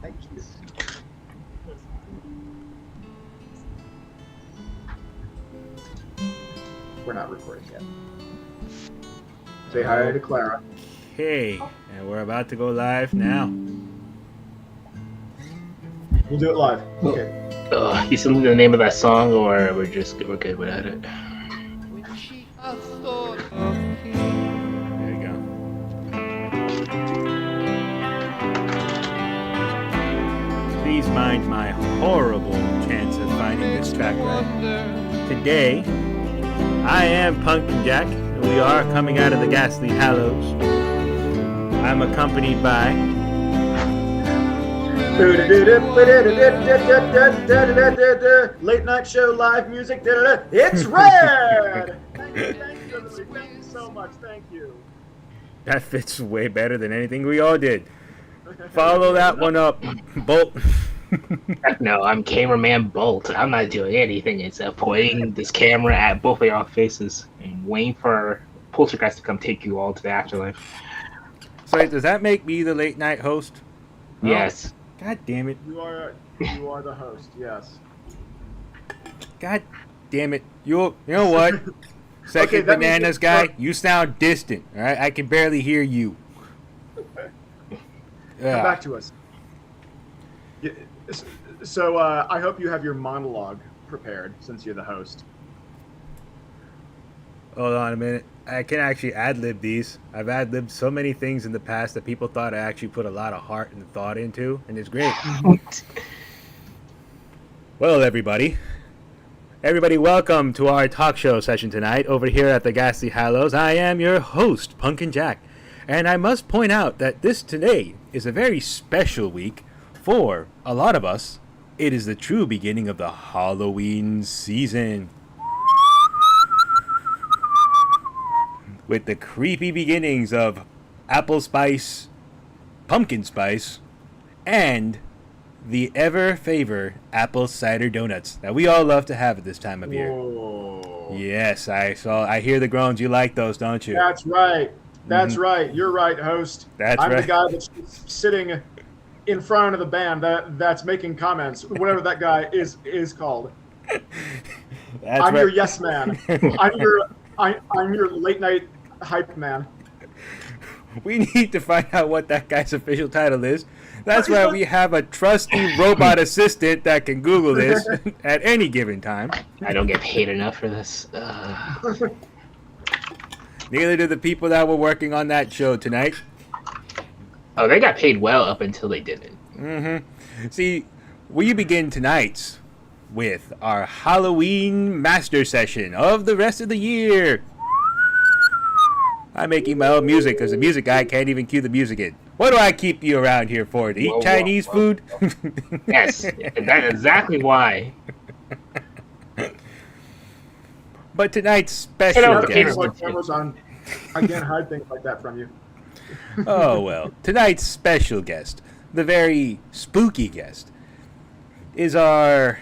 Thank you. We're not recording yet. Say hi to Clara. Hey, and we're about to go live now. We'll do it live. Okay. You still need the name of that song, or we're good without it? There you go. Please mind my horrible chance of finding this track right. Today, I am Pumpkin Jack, and we are coming out of the Ghastly Hallows. I'm accompanied by late night show live music. It's Red. Thank you, everybody. Thank you so much. Thank you. that fits way better than anything we all did. Follow that one up, Bolt. No, I'm cameraman Bolt. I'm not doing anything except pointing this camera at both of y'all faces and waiting for Poltergeist to come take you all to the afterlife. So does that make me the late night host? Yes. Oh, God damn it. You are the host. Yes. God damn it. You know what? Second Okay, that Bananas means guy, you sound distant. All right, I can barely hear you. Come back to us. So I hope you have your monologue prepared since you're the host. Hold on a minute. I can actually ad-lib these. I've ad-libbed so many things in the past that people thought I actually put a lot of heart and thought into, and it's great. Well, everybody, welcome to our talk show session tonight over here at the Ghastly Hallows. I am your host, Pumpkin Jack, and I must point out that this today is a very special week for a lot of us. It is the true beginning of the Halloween season, with the creepy beginnings of apple spice, pumpkin spice, and the ever favor apple cider donuts that we all love to have at this time of year. Whoa. Yes, I hear the groans. You like those, don't you? That's right. That's right. You're right, host. That's I'm right. the guy that's sitting in front of the band that's making comments, whatever that guy is called. I'm your yes man. I'm your late night hype man. We need to find out what that guy's official title is. That's why we have a trusty robot assistant that can Google this at any given time. I don't get paid enough for this. Neither do the people that were working on that show tonight. Oh, they got paid well up until they didn't. Mm-hmm. See, we begin tonight with our Halloween master session of the rest of the year. I'm making my own music because the music guy can't even cue the music in. What do I keep you around here for? To eat Chinese food? Yes, that's exactly why. But tonight's special guest. I can't hide things like that from you. Oh, well. Tonight's special guest, the very spooky guest, is our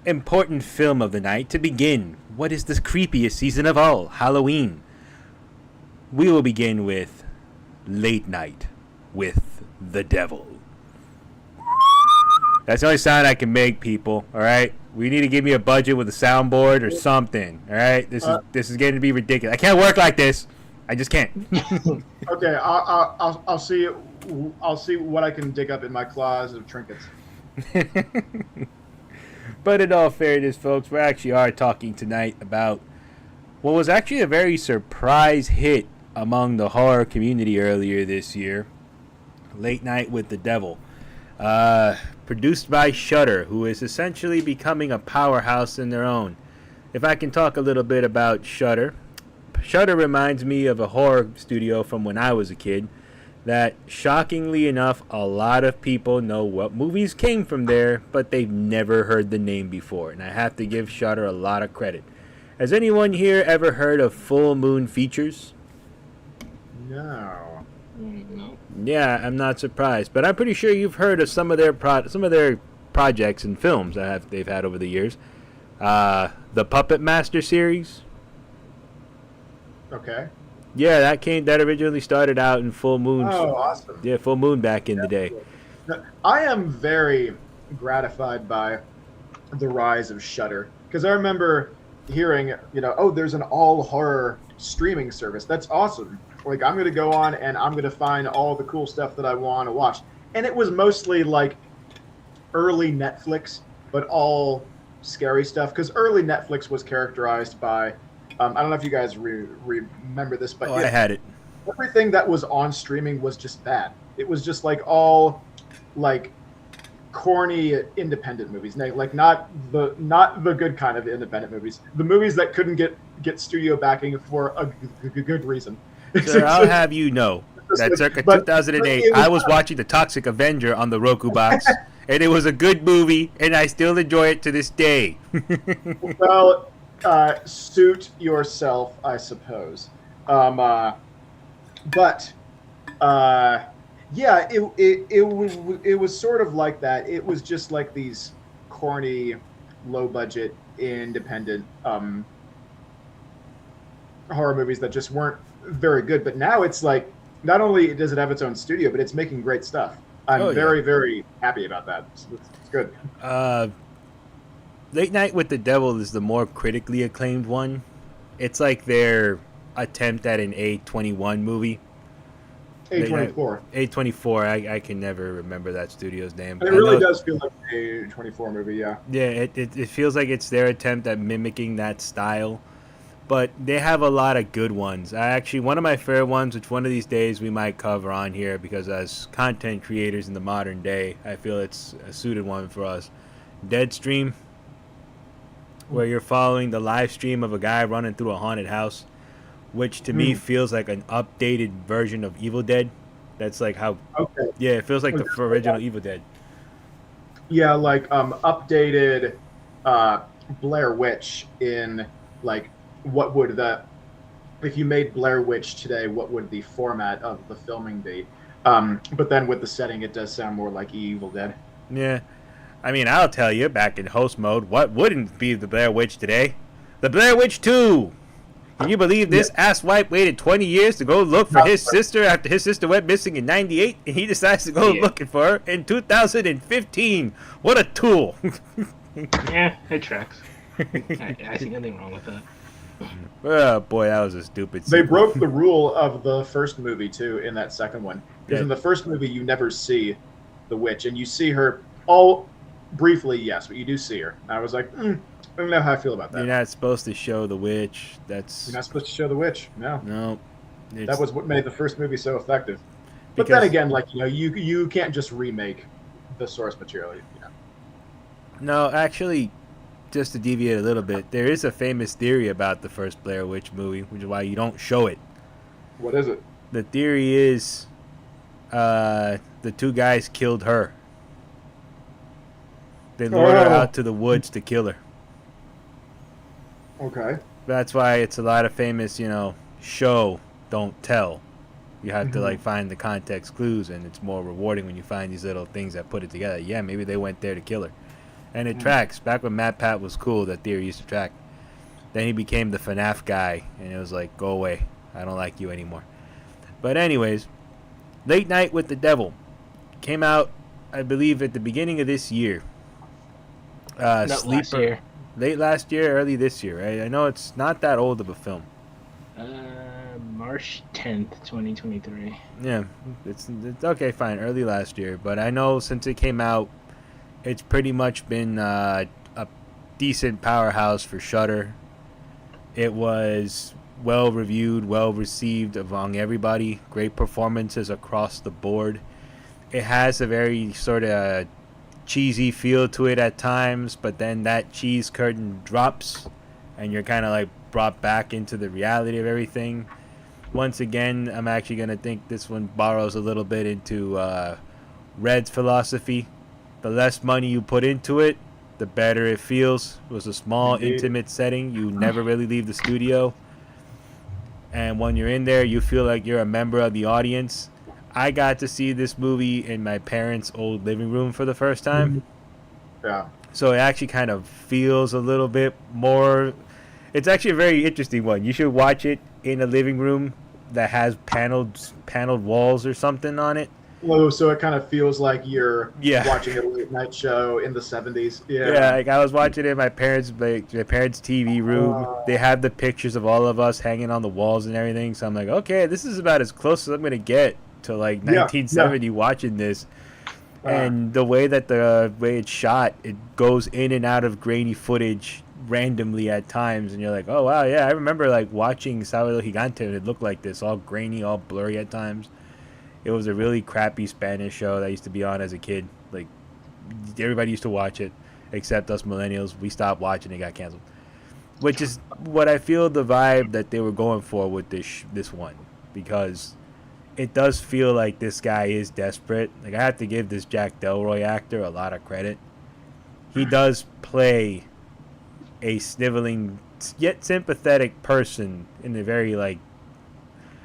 important film of the night to begin what is the creepiest season of all, Halloween. We will begin with Late Night with the Devil. That's the only sound I can make, people, alright? We need to give me a budget with a soundboard or something, alright? This is getting to be ridiculous. I can't work like this. I just can't. Okay, I'll see. I'll see what I can dig up in my closet of trinkets. But in all fairness, folks, we actually are talking tonight about what was actually a very surprise hit among the horror community earlier this year, Late Night with the Devil. Produced by Shudder, who is essentially becoming a powerhouse in their own. If I can talk a little bit about Shudder. Shudder reminds me of a horror studio from when I was a kid that, shockingly enough, a lot of people know what movies came from there, but they've never heard the name before, and I have to give Shudder a lot of credit. Has anyone here ever heard of Full Moon Features? No. Yeah, I'm not surprised, but I'm pretty sure you've heard of some of their projects and films that they've had over the years. The Puppet Master series. Okay. Yeah, that originally started out in Full Moon. Oh, awesome. Yeah, Full Moon back in the day. I am very gratified by the rise of Shudder because I remember hearing, oh, there's an all horror streaming service. That's awesome. Like, I'm going to go on and I'm going to find all the cool stuff that I want to watch. And it was mostly like early Netflix, but all scary stuff because early Netflix was characterized by, I don't know if you guys remember this, but I had it. Everything that was on streaming was just bad. It was just like all like corny independent movies, like not the good kind of independent movies. The movies that couldn't get studio backing for a good reason. Sir, I'll have you know that circa 2008, I was watching The Toxic Avenger on the Roku box, and it was a good movie, and I still enjoy it to this day. Well, suit yourself, I suppose. Yeah, it was sort of like that. It was just like these corny, low budget, independent horror movies that just weren't very good. But now it's like not only does it have its own studio, but it's making great stuff. I'm very, very happy about that. It's good. Late Night with the Devil is the more critically acclaimed one. It's like their attempt at an A24 movie. A24. A24. I can never remember that studio's name. It really does feel like an A24 movie, yeah. Yeah, it feels like it's their attempt at mimicking that style. But they have a lot of good ones. One of my favorite ones, which one of these days we might cover on here, because as content creators in the modern day, I feel it's a suited one for us. Deadstream, where you're following the live stream of a guy running through a haunted house, which to me feels like an updated version of Evil Dead. That's like how... Okay. Yeah, it feels like the original Evil Dead. Yeah, like updated Blair Witch in like... What would if you made Blair Witch today, what would the format of the filming be? But then with the setting, it does sound more like Evil Dead. Yeah. I mean, I'll tell you, back in host mode, what wouldn't be the Blair Witch today? The Blair Witch 2! Can you believe this asswipe waited 20 years to go look for his sister after his sister went missing in 98, and he decides to go looking for her in 2015? What a tool! Yeah, it tracks. I see nothing wrong with that. Oh boy, that was a stupid They broke the rule of the first movie too in that second one. Because in the first movie you never see the witch, and you see her all briefly, yes, but you do see her. And I was like, I don't know how I feel about that. You're not supposed to show the witch. You're not supposed to show the witch. No. That was what made the first movie so effective. But then again, like you can't just remake the source material. No, actually. Just to deviate a little bit, there is a famous theory about the first Blair Witch movie, which is why you don't show it. What is it? The theory is the two guys killed her. They lured her out to the woods to kill her. Okay. That's why it's a lot of famous, show, don't tell. You have to find the context clues, and it's more rewarding when you find these little things that put it together. Yeah, maybe they went there to kill her. And it tracks. Back when Matt Pat was cool, that theory used to track. Then he became the FNAF guy, and it was like, go away. I don't like you anymore. But anyways, Late Night with the Devil came out, I believe, at the beginning of this year. Last year. Late last year, early this year, right? I know it's not that old of a film. March 10th, 2023. Yeah, it's okay, fine, early last year. But I know since it came out, it's pretty much been a decent powerhouse for Shudder. It was well reviewed, well received among everybody. Great performances across the board. It has a very sort of cheesy feel to it at times, but then that cheese curtain drops and you're kind of like brought back into the reality of everything. Once again, I'm actually going to think this one borrows a little bit into Red's philosophy. The less money you put into it, the better it feels. It was a small, intimate setting. You never really leave the studio. And when you're in there, you feel like you're a member of the audience. I got to see this movie in my parents' old living room for the first time. Yeah. So it actually kind of feels a little bit more... It's actually a very interesting one. You should watch it in a living room that has paneled walls or something on it. Oh, so it kind of feels like you're Yeah. watching a late night show in the 70s. Yeah, Yeah. like I was watching it in my parents' TV room. They had the pictures of all of us hanging on the walls and everything. So I'm like, okay, this is about as close as I'm gonna get to like Yeah, 1970 watching this. Uh, And the way it's shot, it goes in and out of grainy footage randomly at times, and you're like, oh wow, yeah, I remember like watching Sábado Gigante, and it looked like this, all grainy, all blurry at times. It was a really crappy Spanish show that used to be on as a kid. Like everybody used to watch it, except us millennials. We stopped watching; it got canceled. Which is what I feel the vibe that they were going for with this one, because it does feel like this guy is desperate. Like I have to give this Jack Delroy actor a lot of credit. He does play a sniveling yet sympathetic person in a very like.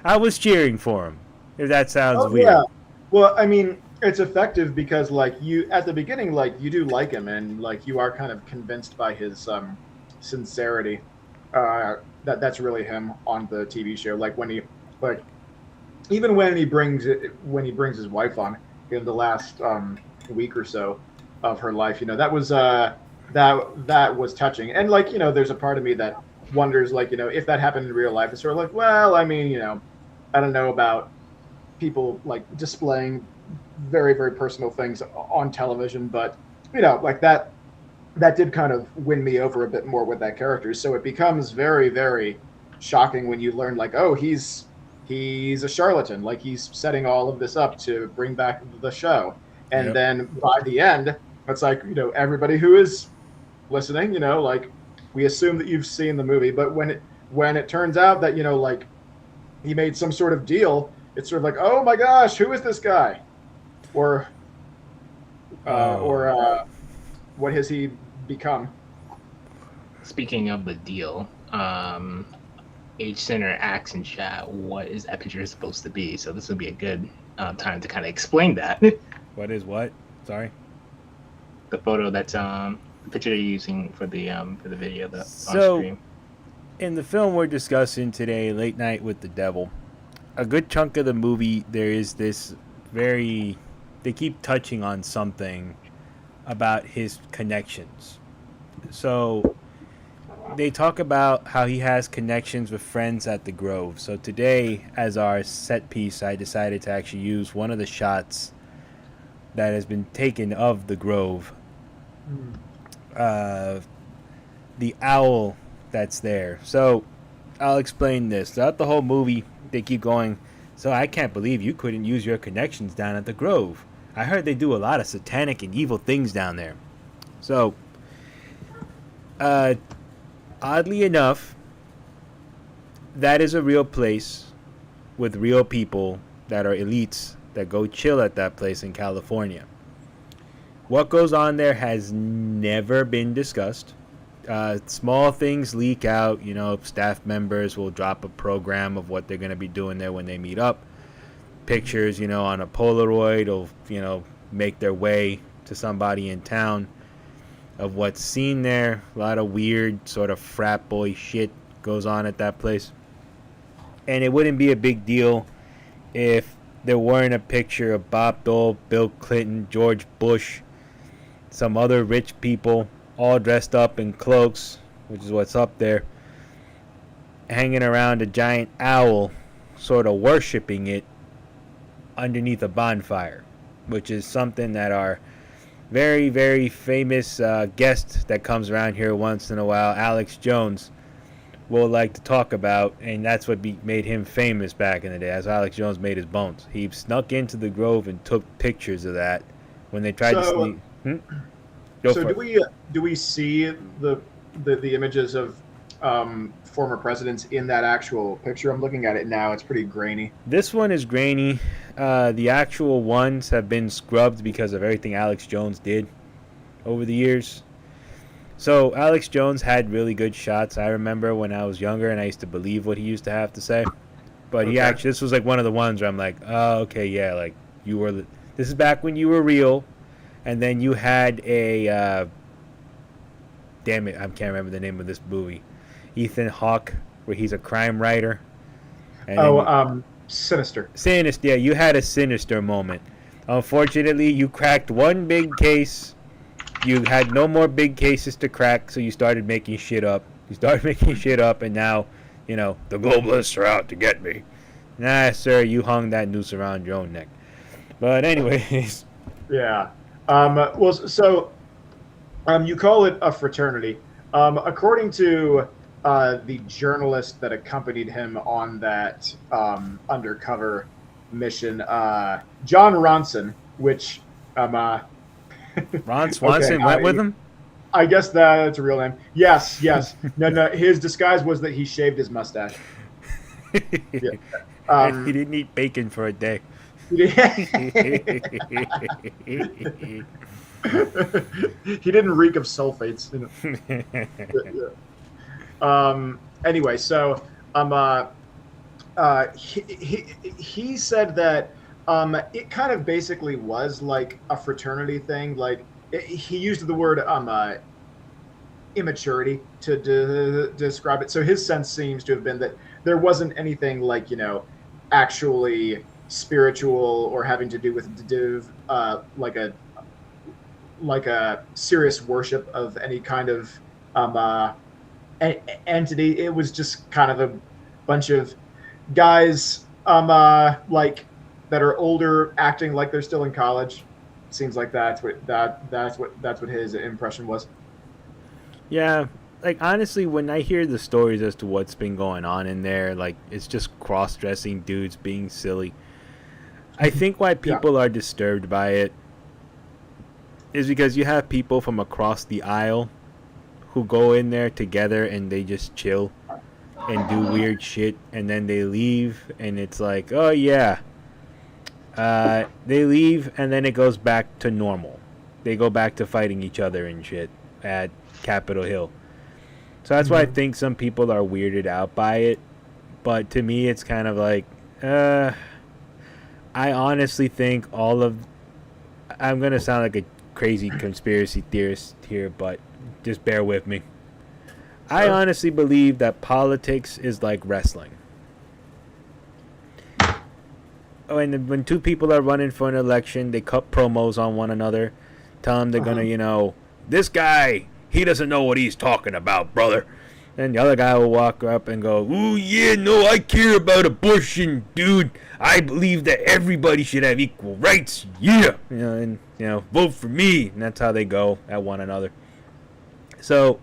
I was cheering for him. If that sounds weird. Yeah. Well, I mean, it's effective because like you at the beginning, like you do like him, and like you are kind of convinced by his sincerity. That's really him on the TV show. Like when he like. Even when he brings his wife on in the last week or so of her life, that was that was touching. And like there's a part of me that wonders, like if that happened in real life, it's sort of like, well, I mean, I don't know about people like displaying very very personal things on television, but like that did kind of win me over a bit more with that character. So it becomes very very shocking when you learn like, oh, he's a charlatan, like he's setting all of this up to bring back the show. And Yep. then by the end, it's like, everybody who is listening, like we assume that you've seen the movie, but when it turns out that, like he made some sort of deal, it's sort of like, oh my gosh, who is this guy? Or what has he become? Speaking of the deal, H Center asks in chat, what is that picture supposed to be? So this would be a good time to kind of explain that. What is what? Sorry. The photo that's the picture you're using for the video on stream. In the film we're discussing today, Late Night with the Devil, a good chunk of the movie there is this they keep touching on something about his connections. So they talk about how he has connections with friends at the Grove. So today, as our set piece, I decided to actually use one of the shots that has been taken of the Grove. The owl that's there. So I'll explain this. Throughout the whole movie, they keep going, so I can't believe you couldn't use your connections down at the Grove. I heard they do a lot of satanic and evil things down there. So, oddly enough, that is a real place with real people that are elites that go chill at that place in California. What goes on there has never been discussed. Small things leak out. Staff members will drop a program of what they're going to be doing there when they meet up. Pictures, on a Polaroid will, make their way to somebody in town of what's seen there. A lot of weird sort of frat boy shit goes on at that place. And it wouldn't be a big deal if there weren't a picture of Bob Dole, Bill Clinton, George Bush, some other rich people all dressed up in cloaks, which is what's up there, hanging around a giant owl, sort of worshiping it underneath a bonfire, which is something that our very, very famous guest that comes around here once in a while, Alex Jones, will like to talk about, and that's what made him famous back in the day, as Alex Jones made his bones. He snuck into the Grove and took pictures of that when they tried to sneak. Do we see the images of former presidents in that actual picture? I'm looking at it now. It's pretty grainy. This one is grainy. The actual ones have been scrubbed because of everything Alex Jones did over the years. So Alex Jones had really good shots. I remember when I was younger and I used to believe what he used to have to say. But this was like one of the ones where I'm like, oh, okay, yeah, like this is back when you were real. And then you had a, damn it, I can't remember the name of this movie. Ethan Hawke, where he's a crime writer. And then Sinister. Sinister, yeah, you had a sinister moment. Unfortunately, you cracked one big case. You had no more big cases to crack, so you started making shit up. And now, the globalists are out to get me. Nah, sir, you hung that noose around your own neck. But anyways. Yeah. You call it a fraternity. According to the journalist that accompanied him on that undercover mission, John Ronson, which Ron Swanson went with him? I guess that's a real name. Yes. No. His disguise was that he shaved his mustache. Yeah. He didn't eat bacon for a day. He didn't reek of sulfates. Anyway, so he said that it kind of basically was like a fraternity thing. Like he used the word immaturity to describe it. So his sense seems to have been that there wasn't anything like actually spiritual or having to do with like a serious worship of any kind of entity. It was just kind of a bunch of guys like that are older acting like they're still in college. Seems like that's what his impression was. Yeah, like honestly, when I hear the stories as to what's been going on in there, like it's just cross-dressing dudes being silly. I think why people are disturbed by it is because you have people from across the aisle who go in there together and they just chill and do weird shit, and then they leave and it's like, oh yeah, they leave and then it goes back to normal. They go back to fighting each other and shit at Capitol Hill. So that's why I think some people are weirded out by it. But to me, it's kind of like, I honestly think I'm going to sound like a crazy conspiracy theorist here, but just bear with me. Sure. I honestly believe that politics is like wrestling. When two people are running for an election, they cut promos on one another, tell them they're going to, this guy, he doesn't know what he's talking about, brother. And the other guy will walk up and go, ooh, yeah, no, I care about abortion, dude. I believe that everybody should have equal rights. Yeah. Vote for me. And that's how they go at one another. So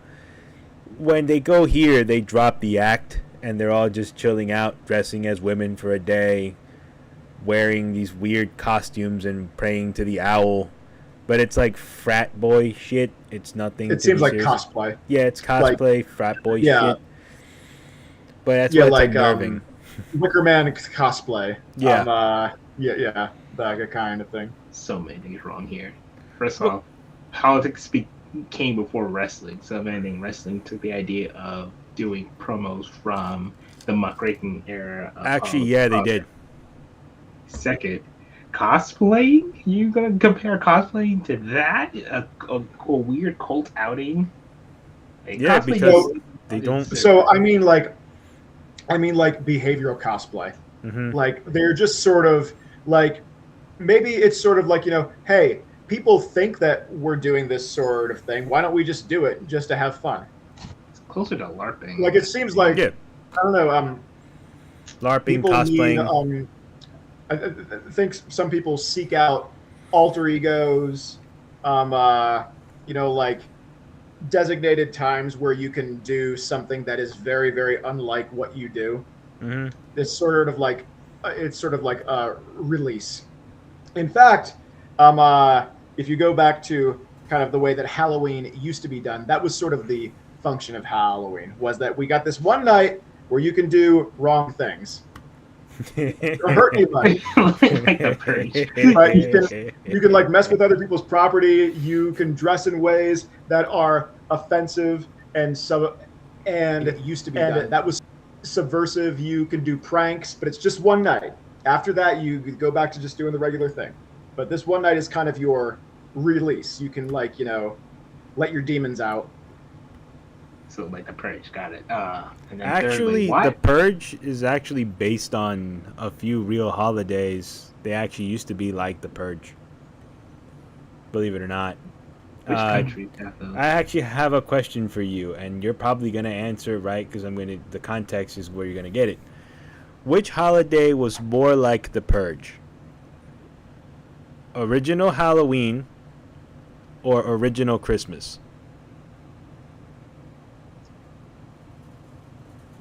when they go here, they drop the act and they're all just chilling out, dressing as women for a day, wearing these weird costumes and praying to the owl. But it's like frat boy shit. It's nothing. It seems like cosplay. Yeah, it's cosplay, frat boy shit. But that's what's like, unnerving. Wicker Man cosplay. Yeah. That kind of thing. So many things wrong here. First off, politics came before wrestling. So if anything, wrestling took the idea of doing promos from the muckraking era. Actually, they did. Second, cosplaying? You gonna compare cosplaying to that? A weird cult outing? Yeah, because they don't. So I mean like behavioral cosplay. Mm-hmm. Like they're just sort of like, maybe it's sort of like, hey, people think that we're doing this sort of thing. Why don't we just do it just to have fun? It's closer to LARPing. Like it seems like, I don't know. LARPing, cosplaying. I think some people seek out alter egos, like designated times where you can do something that is very, very unlike what you do. Mm-hmm. It's sort of like a release. In fact, if you go back to kind of the way that Halloween used to be done, that was sort of the function of Halloween, was that we got this one night where you can do wrong things. Or hurt anybody. You can like mess with other people's property. You can dress in ways that are offensive and used to be done. That was subversive. You can do pranks, but it's just one night. After that, you go back to just doing the regular thing. But this one night is kind of your release. You can let your demons out. so like the Purge, got it. And then Actually, thirdly, the Purge is actually based on a few real holidays. They actually used to be like the Purge. Believe it or not. Which country got those? I actually have a question for you, and you're probably gonna answer it right because the context is where you're gonna get it. Which holiday was more like the Purge? Original Halloween or original Christmas?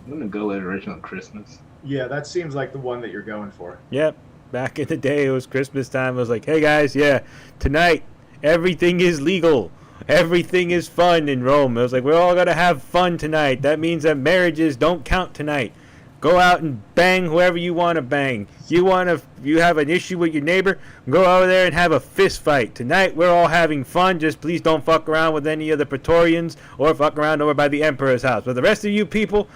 I'm gonna go with original Christmas. Yeah, that seems like the one that you're going for. Yep. Back in the day, it was Christmas time. I was like, hey guys, yeah, tonight everything is legal. Everything is fun in Rome. I was like, we're all gonna have fun tonight. That means that marriages don't count tonight. Go out and bang whoever you want to bang. You have an issue with your neighbor, go over there and have a fist fight. Tonight we're all having fun. Just please don't fuck around with any of the Praetorians or fuck around over by the Emperor's house. But the rest of you people,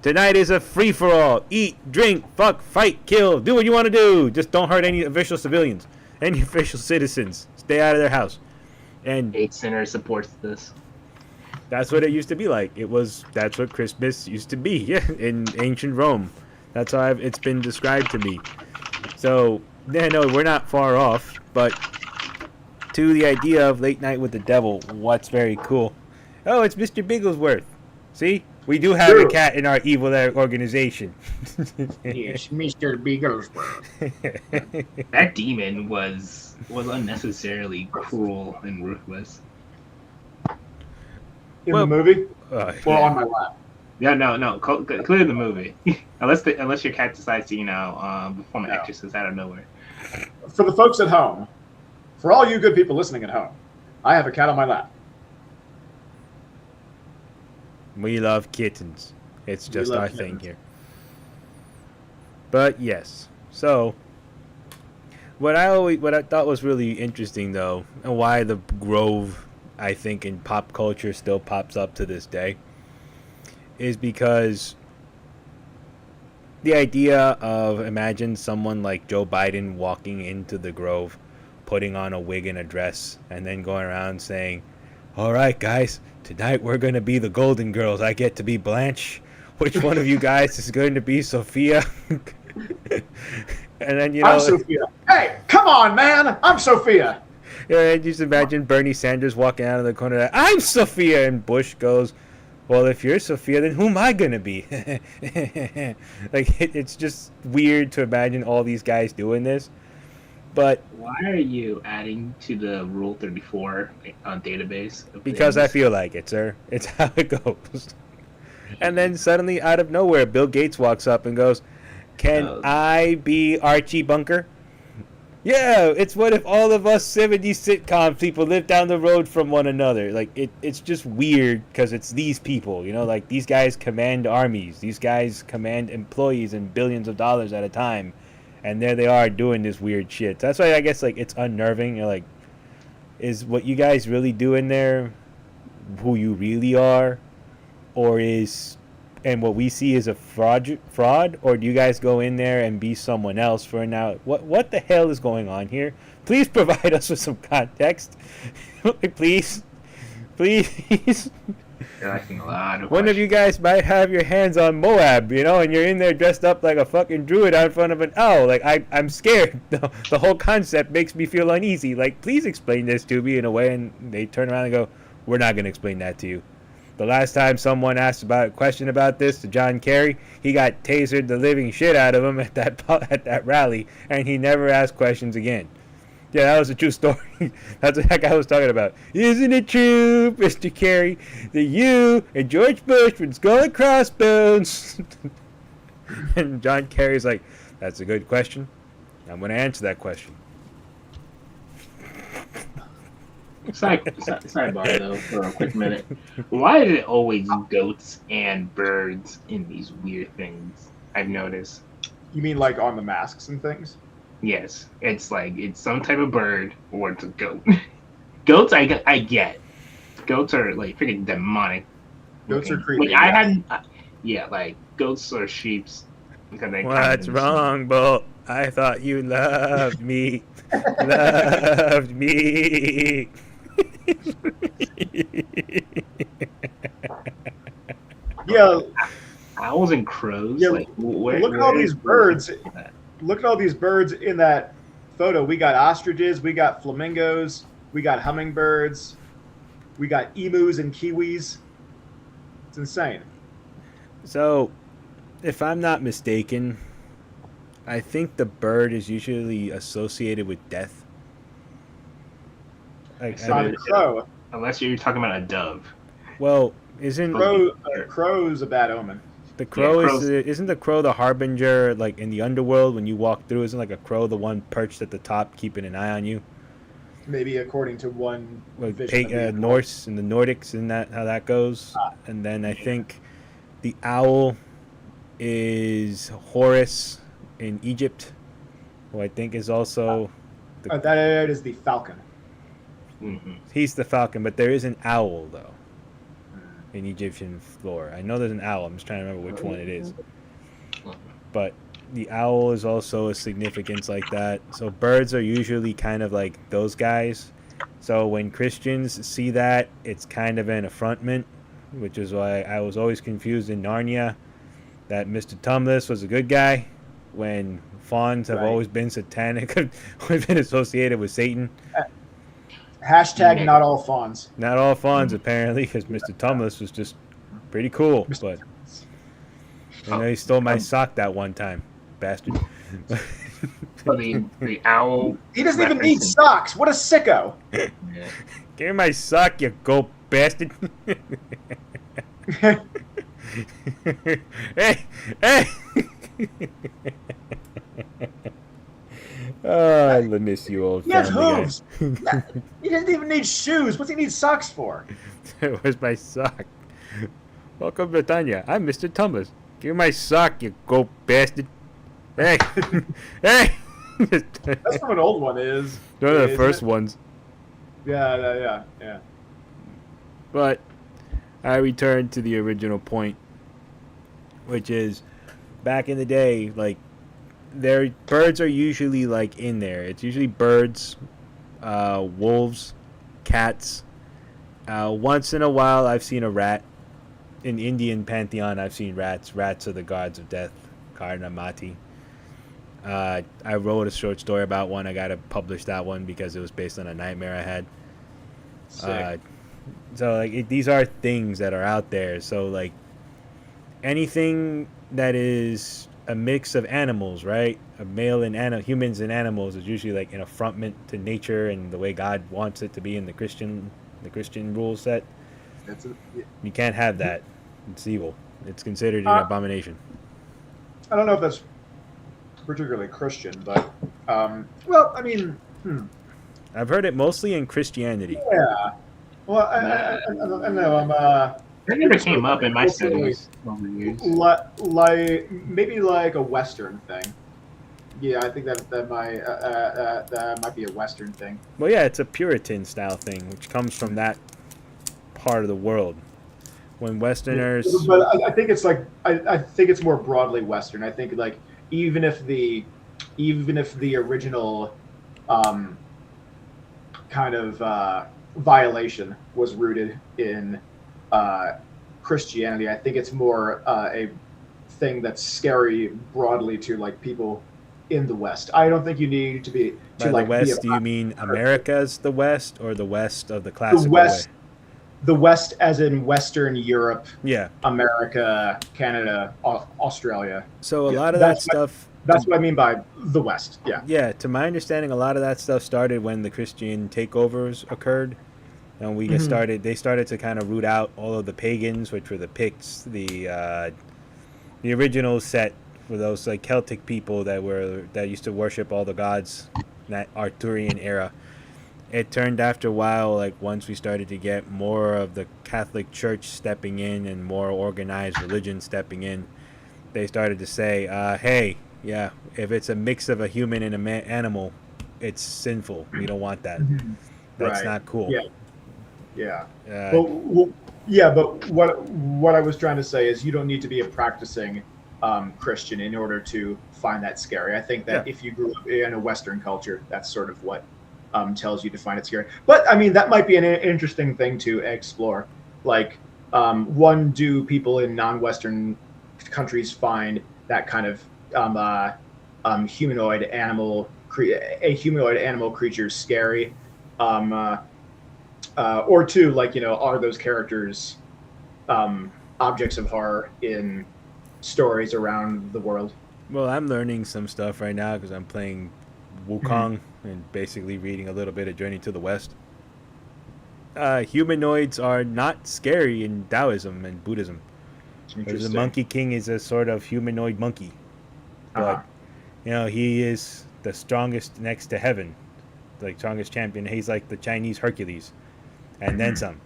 tonight is a free-for-all. Eat, drink, fuck, fight, kill. Do what you want to do. Just don't hurt any official civilians, any official citizens. Stay out of their house. And 8 Center supports this. that's what it used to be like. That's what Christmas used to be in ancient Rome. That's how it's been described to me. So, yeah, no, we're not far off. But to the idea of late night with the devil, what's very cool. Oh, it's Mr. Bigglesworth. See? We do have a cat in our evil organization. Yes, Mr. Bigglesworth. That demon was unnecessarily cruel and ruthless. In the movie? Yeah. On my lap. Yeah, no, clear the movie. unless your cat decides to, perform an exorcist out of nowhere. For the folks at home, for all you good people listening at home, I have a cat on my lap. We love kittens. It's just our thing here. But yes, so what I thought was really interesting though, and why the Grove, I think, in pop culture still pops up to this day, is because the idea of, imagine someone like Joe Biden walking into the Grove, putting on a wig and a dress, and then going around saying, all right, guys, tonight we're going to be the Golden Girls. I get to be Blanche. Which one of you guys is going to be Sophia? And then, I'm Sophia. Hey, come on, man. I'm Sophia. Yeah, just imagine Bernie Sanders walking out of the corner. I'm Sophia. And Bush goes, well, if you're Sophia, then who am I going to be? It's just weird to imagine all these guys doing this. But why are you adding to the Rule 34 database? Because I feel like it, sir. It's how it goes. And then suddenly, out of nowhere, Bill Gates walks up and goes, can I be Archie Bunker? Yeah, it's what if all of us 70s sitcom people live down the road from one another. It's just weird because it's these people, these guys command armies. These guys command employees and billions of dollars at a time. And there they are doing this weird shit. That's why I guess it's unnerving. You're like, is what you guys really do in there who you really are? And what we see is a fraud? Or do you guys go in there and be someone else for now? What the hell is going on here? Please provide us with some context. Please. You're asking a lot of One of you guys might have your hands on Moab, and you're in there dressed up like a fucking druid out in front of an owl. I'm scared. The whole concept makes me feel uneasy. Please explain this to me in a way. And they turn around and go, we're not going to explain that to you. The last time someone asked a question about this to John Kerry, he got tasered the living shit out of him at that rally, and he never asked questions again. Yeah, that was a true story. That's what that guy was talking about. Isn't it true, Mr. Kerry, that you and George Bush would skull and crossbones? And John Kerry's like, that's a good question. I'm going to answer that question. Sidebar though, for a quick minute. Why is it always goats and birds in these weird things? I've noticed. You mean like on the masks and things? Yes, it's some type of bird or it's a goat. Goats, I get. Goats are freaking demonic. Goats are creepy. Goats or sheeps. What's wrong, Bolt? I thought you loved me. Loved me. Yeah, owls and crows. yeah. Like, Look at all these birds. Look at all these birds in that photo. We got ostriches, we got flamingos, we got hummingbirds, we got emus and kiwis. It's insane. So, if I'm not mistaken, I think the bird is usually associated with death. Like, So Not a crow. unless you're talking about a dove. well, isn't Crow's a bad omen. the crow crows. isn't the crow the harbinger, like in the underworld when you walk through? Isn't like a crow the one perched at the top keeping an eye on you? Maybe according to one Like vision of the Norse and the Nordics, isn't that how that goes? And then I think the owl is Horus in Egypt, who I think is also that is the falcon. Mm-hmm. he's the falcon, but there is an owl though in Egyptian lore. I know there's an owl. I'm just trying to remember which one it is. But the owl is also a significance like that. So birds are usually kind of like those guys. So when Christians see that, it's kind of an affrontment, which is why I was always confused in Narnia that Mr. Tumnus was a good guy when fawns have always been satanic, have been associated with Satan. Hashtag not all fawns. Not all fawns, apparently, because Mr. Tumnus was just pretty cool. But I know he stole my sock that one time, bastard. So the owl. He doesn't even need socks. What a sicko. Yeah. Give me my sock, you goat bastard. Hey, hey. Oh, I miss you, old He has family hooves. He doesn't even need shoes. What's he need socks for? Where's my sock? Welcome, Britannia. I'm Mr. Tumblers. Give me my sock, you goat bastard. Hey, hey. That's from an old one. Is One of the isn't first it? ones. Yeah. But I return to the original point, which is back in the day, like birds are usually like in there. It's usually birds, wolves, cats. Once in a while, I've seen a rat. In Indian pantheon, I've seen rats. Rats are the gods of death, Karna Mati. I wrote a short story about one. I got to publish that one because it was based on a nightmare I had. Sick. So like these are things that are out there. So like anything that is a mix of animals, right? A male and humans and animals is usually like an affrontment to nature and the way God wants it to be in the Christian rule set. You can't have that. It's evil. It's considered an abomination. I don't know if that's particularly Christian, but well, I mean, I've heard it mostly in Christianity. yeah. Well, I know. That never came up in my studies over the years. Like maybe like a Western thing. Yeah, I think that might be a Western thing. Well, yeah, it's a Puritan style thing, which comes from that part of the world. When Westerners, but I think it's like I think it's more broadly Western. I think like even if the original kind of violation was rooted in Christianity, I think it's more a thing that's scary broadly to like people in the West. I don't think you need to be by like the West, do you mean America's the West or the West of the classical way? The West, as in Western Europe, Yeah, America, Canada, Australia. so a lot of that stuff. That's what I mean by the West. Yeah. Yeah, to my understanding, a lot of that stuff started when the Christian takeovers occurred, and we started. They started to kind of root out all of the pagans, which were the Picts, the original set for those like Celtic people that used to worship all the gods in that Arthurian era. It turned after a while, like once we started to get more of the Catholic Church stepping in and more organized religion stepping in, they started to say, hey, yeah, if it's a mix of a human and an animal, it's sinful. We don't want that. That's not cool. Yeah. But what I was trying to say is you don't need to be a practicing Christian in order to find that scary. I think that if you grew up in a Western culture, that's sort of what tells you to find it scary. But I mean, that might be an interesting thing to explore. Like, do people in non-Western countries find that kind of humanoid animal creature scary, or two, like, are those characters objects of horror in stories around the world? Well, I'm learning some stuff right now because I'm playing Wukong and basically reading a little bit of Journey to the West. Humanoids are not scary in Taoism and Buddhism. The Monkey King is a sort of humanoid monkey, but he is the strongest next to heaven, like strongest champion. He's like the Chinese Hercules, and then some.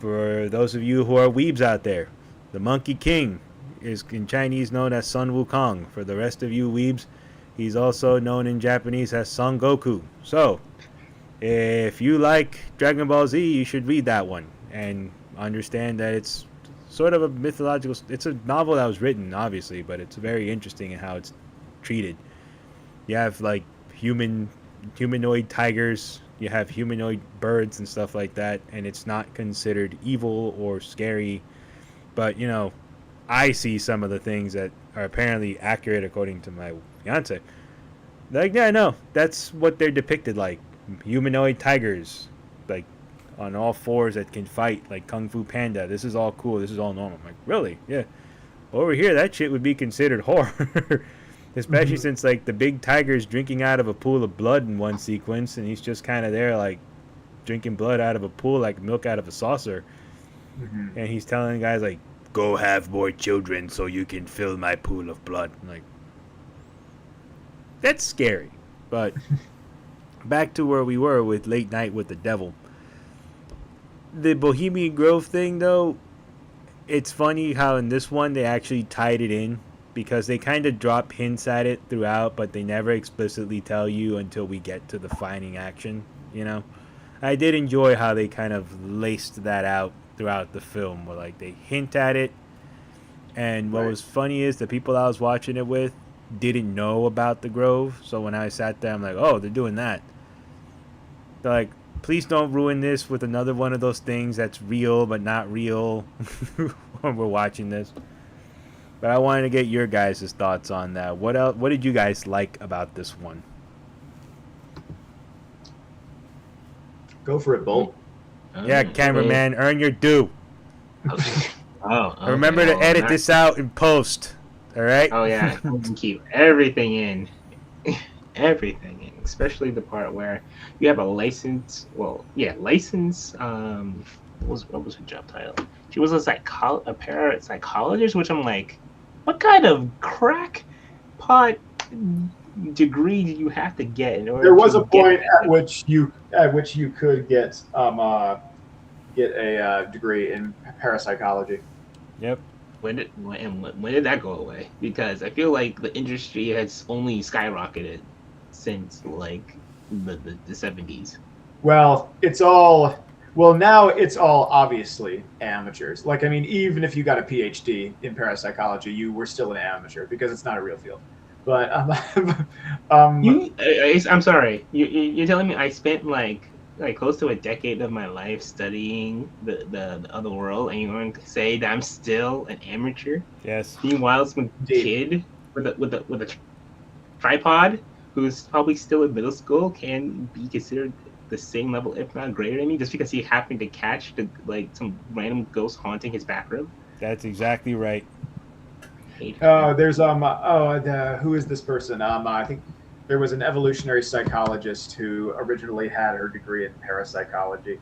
For those of you who are weebs out there, the Monkey King is in Chinese known as Sun Wukong. For the rest of you weebs, he's also known in Japanese as Son Goku. So, if you like Dragon Ball Z, you should read that one and understand that it's sort of a mythological. It's a novel that was written, obviously, but it's very interesting in how it's treated. You have like humanoid tigers, you have humanoid birds and stuff like that, and it's not considered evil or scary. But I see some of the things that are apparently accurate according to my fiance. Like, yeah, no, that's what they're depicted like. Humanoid tigers, like on all fours that can fight, like Kung Fu Panda. This is all cool. This is all normal. I'm like, really? Yeah. Over here, that shit would be considered horror. Especially since, like, the big tiger's drinking out of a pool of blood in one sequence, and he's just kind of there, like, drinking blood out of a pool like milk out of a saucer. And he's telling guys, like, go have more children so you can fill my pool of blood. I'm like, that's scary. But back to where we were with Late Night with the Devil. The Bohemian Grove thing, though, it's funny how in this one they actually tied it in, because they kind of drop hints at it throughout, but they never explicitly tell you until we get to the fighting action, I did enjoy how they kind of laced that out throughout the film, where like they hint at it, and what was funny is the people I was watching it with didn't know about the Grove, so when I sat there, I'm like, oh, they're doing that. They're like, please don't ruin this with another one of those things that's real but not real when we're watching this. But I wanted to get your guys' thoughts on that. What else? What did you guys like about this one? Go for it, Bolt. Yeah, cameraman, earn your due. Okay. Okay. Remember to edit this out in post. All right? Oh, yeah. You can keep everything in. Everything in. Especially the part where you have a license. Well, yeah, license. What was her job title? She was a parapsychologist, which I'm like, what kind of crackpot degree do you have to get in order? There was a point at which you could get a degree in parapsychology. Yep. When did that go away? Because I feel like the industry has only skyrocketed since like the 70s. Well, now it's all obviously amateurs. Like, I mean, even if you got a PhD in parapsychology, you were still an amateur because it's not a real field. But I'm sorry. You're telling me I spent like close to a decade of my life studying the other world, and you're going to say that I'm still an amateur? Yes. Meanwhile, some kid with a tripod who's probably still in middle school can be considered the same level, if not greater than me, just because he happened to catch some random ghost haunting his bathroom. That's exactly right. There's who is this person? I think there was an evolutionary psychologist who originally had her degree in parapsychology,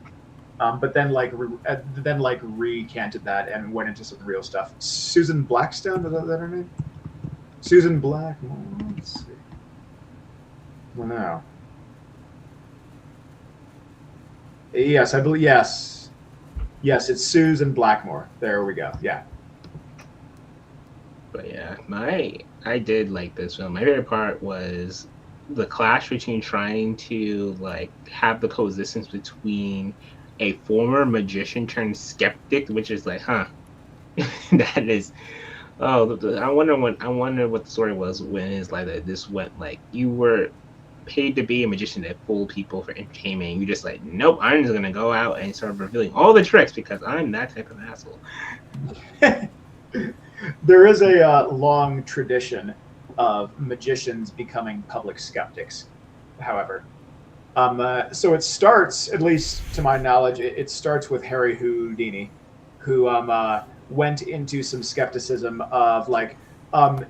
but then recanted that and went into some real stuff. Susan Blackstone, was that her name? Susan Black. Let's see. Well, no. Yes, I believe. Yes, it's Susan Blackmore. There we go. Yeah. But yeah, I did like this film. My favorite part was the clash between trying to like have the coexistence between a former magician turned skeptic, which is like, that is. Oh, I wonder what the story was when it's like that. This went like you were paid to be a magician to fool people for entertainment. You just like, nope, I'm just gonna go out and start revealing all the tricks because I'm that type of asshole. There is a long tradition of magicians becoming public skeptics, however. So it starts, at least to my knowledge, it starts with Harry Houdini, who went into some skepticism of like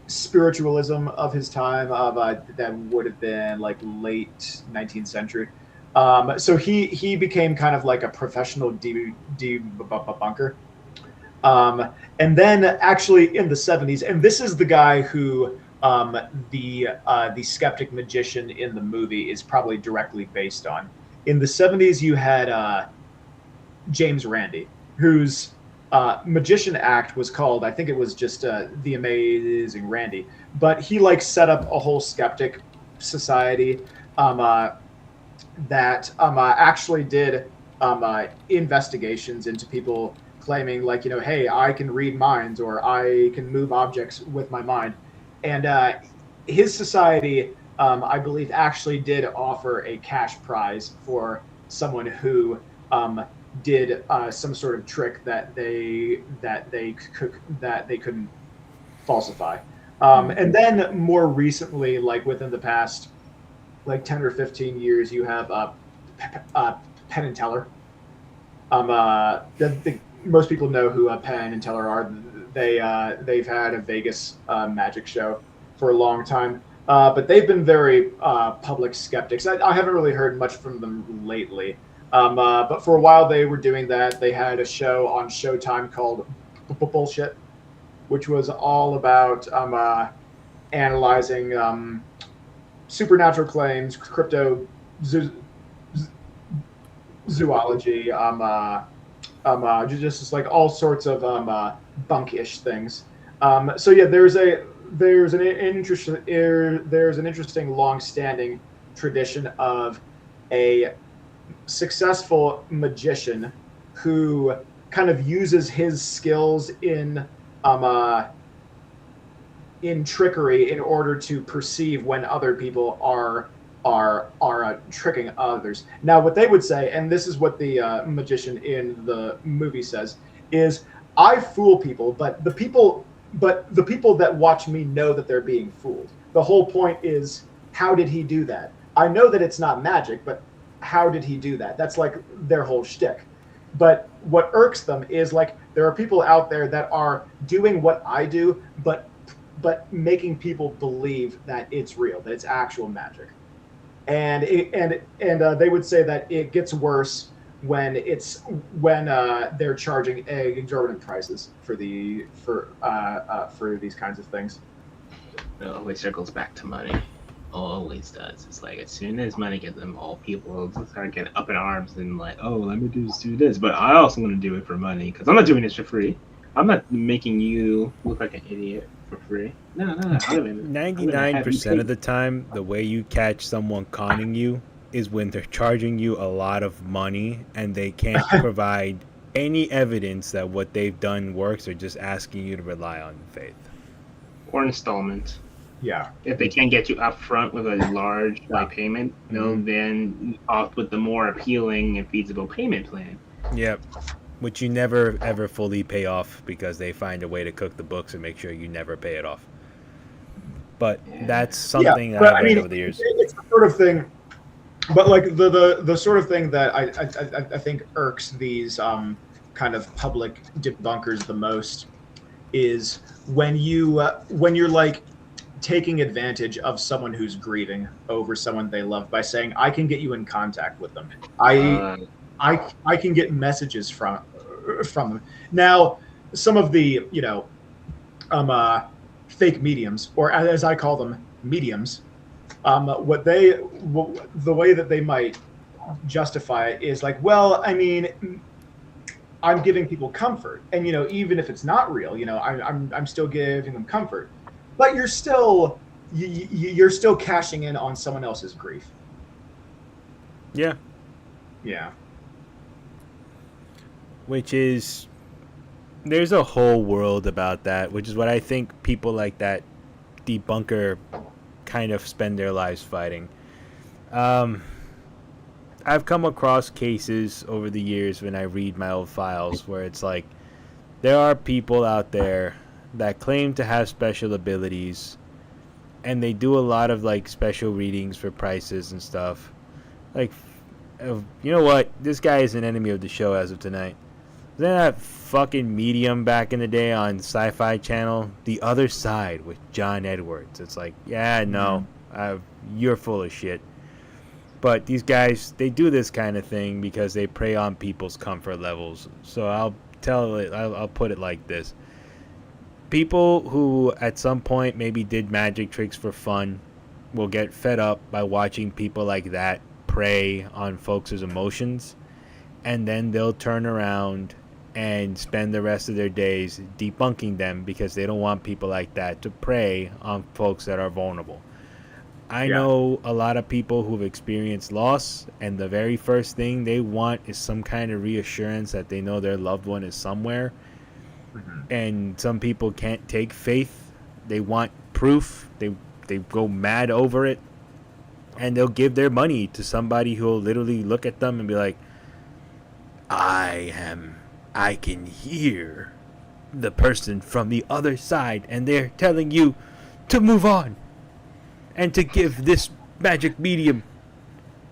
spiritualism of his time, of that would have been like late 19th century. So he became kind of like a professional debunker. And then actually in the 70s, and this is the guy who the skeptic magician in the movie is probably directly based on. In the 70s, you had James Randi, whose magician act was called, I think it was just The Amazing Randi, but he like set up a whole skeptic society that actually did investigations into people claiming like, hey, I can read minds or I can move objects with my mind. And his society, I believe, actually did offer a cash prize for someone who did some sort of trick that they couldn't falsify. And then more recently, like within the past like 10 or 15 years, you have Penn and Teller. Most people know who Penn and Teller are. They've had a Vegas magic show for a long time, but they've been very public skeptics. I haven't really heard much from them lately, but for a while they were doing that. They had a show on Showtime called Bullshit, which was all about analyzing supernatural claims, crypto zoology, just like all sorts of bunk-ish things. So yeah, there's an interesting long-standing tradition of a successful magician who kind of uses his skills in trickery in order to perceive when other people are tricking others. Now, what they would say, and this is what the magician in the movie says, is I fool people, but the people that watch me know that they're being fooled. The whole point is, how did he do that? I know that it's not magic, but how did he do that? That's like their whole shtick. But what irks them is like there are people out there that are doing what I do, but making people believe that it's real, that it's actual magic. And they would say that it gets worse when they're charging exorbitant prices for these kinds of things. It always circles back to money. Always does. It's like as soon as money gets involved, people start getting up in arms and like, oh, let me do this, but I also want to do it for money because I'm not doing this for free. I'm not making you look like an idiot for free. No. 99% of the time, the way you catch someone conning you is when they're charging you a lot of money and they can't provide any evidence that what they've done works. Or just asking you to rely on faith. Or installment. Yeah. If they can't get you up front with a large payment, they'll then opt with the more appealing and feasible payment plan. Yep. Which you never ever fully pay off because they find a way to cook the books and make sure you never pay it off. But that's something that I've learned over the years. It's the sort of thing, but like the sort of thing that I think irks these kind of public debunkers the most is when you're like taking advantage of someone who's grieving over someone they love by saying, I can get you in contact with them. I can get messages from them. Now, some of the fake mediums, or as I call them, mediums, the way that they might justify it is like, well, I mean, I'm giving people comfort, and even if it's not real, I'm still giving them comfort, but you're still cashing in on someone else's grief. Yeah. Which is, there's a whole world about that, which is what I think people like that debunker kind of spend their lives fighting. I've come across cases over the years when I read my old files where it's like there are people out there that claim to have special abilities and they do a lot of like special readings for prices and stuff. Like, you know what? This guy is an enemy of the show as of tonight. Isn't that fucking Medium back in the day on Sci-Fi Channel? The Other Side with John Edwards. It's like, yeah, no, you're full of shit. But these guys, they do this kind of thing because they prey on people's comfort levels. So I'll put it like this. People who at some point maybe did magic tricks for fun will get fed up by watching people like that prey on folks' emotions. And then they'll turn around and spend the rest of their days debunking them because they don't want people like that to prey on folks that are vulnerable. I know a lot of people who've experienced loss, and the very first thing they want is some kind of reassurance that they know their loved one is somewhere. And some people can't take faith. They want proof. They go mad over it. And they'll give their money to somebody who will literally look at them and be like, I can hear the person from the other side, and they're telling you to move on and to give this magic medium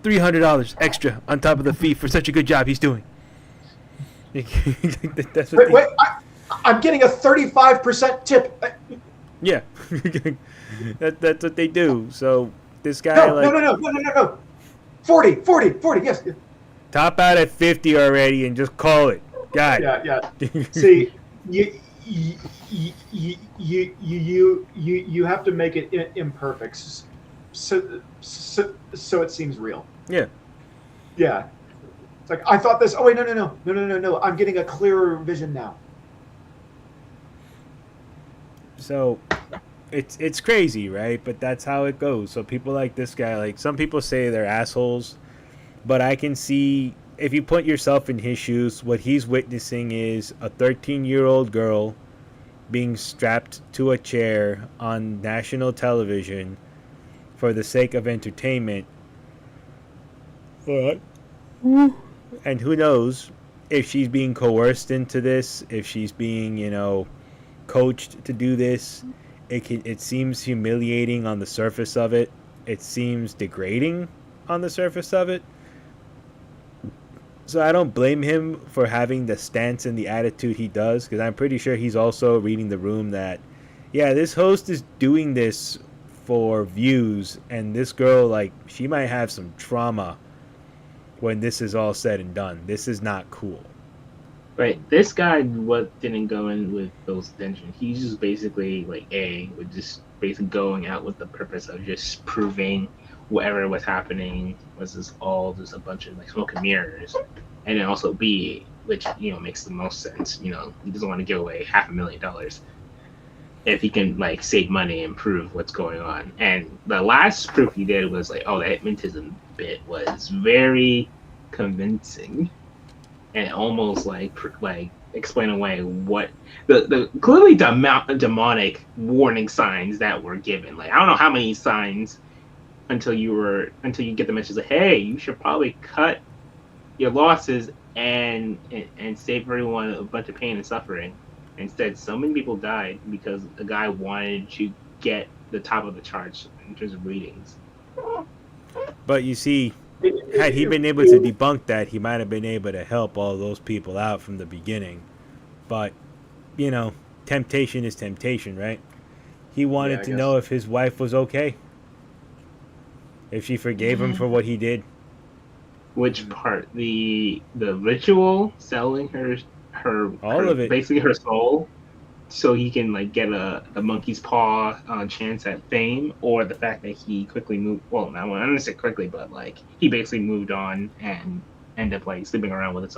$300 extra on top of the fee for such a good job he's doing. That's what I'm getting a 35% tip. Yeah. That's what they do. So this guy no. 40, yes. Top out at 50 already and just call it. God. Yeah. See, you have to make it imperfect, so it seems real. Yeah. It's like I thought this. Oh wait, no. I'm getting a clearer vision now. So, it's crazy, right? But that's how it goes. So people like this guy, like some people say they're assholes, but I can see if you put yourself in his shoes, what he's witnessing is a 13-year-old girl being strapped to a chair on national television for the sake of entertainment. What? And who knows if she's being coerced into this, if she's being, coached to do this. It seems humiliating on the surface of it. It seems degrading on the surface of it. So I don't blame him for having the stance and the attitude he does, because I'm pretty sure he's also reading the room that, yeah, this host is doing this for views, and this girl, like, she might have some trauma when this is all said and done. This is not cool. Right. This guy didn't go in with those intentions. He's just basically just basically going out with the purpose of just proving whatever was happening was just all just a bunch of smoke and mirrors. And then also B, which makes the most sense. He doesn't want to give away $500,000 if he can save money and prove what's going on. And the last proof he did was the hypnotism bit was very convincing. And almost explain away what the clearly demonic warning signs that were given. I don't know how many signs until you get the message hey, you should probably cut your losses and save everyone a bunch of pain and suffering. Instead, so many people died because the guy wanted to get the top of the charts in terms of readings. But you see, had he been able to debunk that, he might have been able to help all those people out from the beginning. But, temptation is temptation, right? He wanted to know if his wife was okay. If she forgave him for what he did. Which part? The ritual, selling her all of it, basically her soul, so he can get a monkey's paw chance at fame, or the fact that he quickly moved. Well, I don't want to say quickly, but he basically moved on and ended up sleeping around with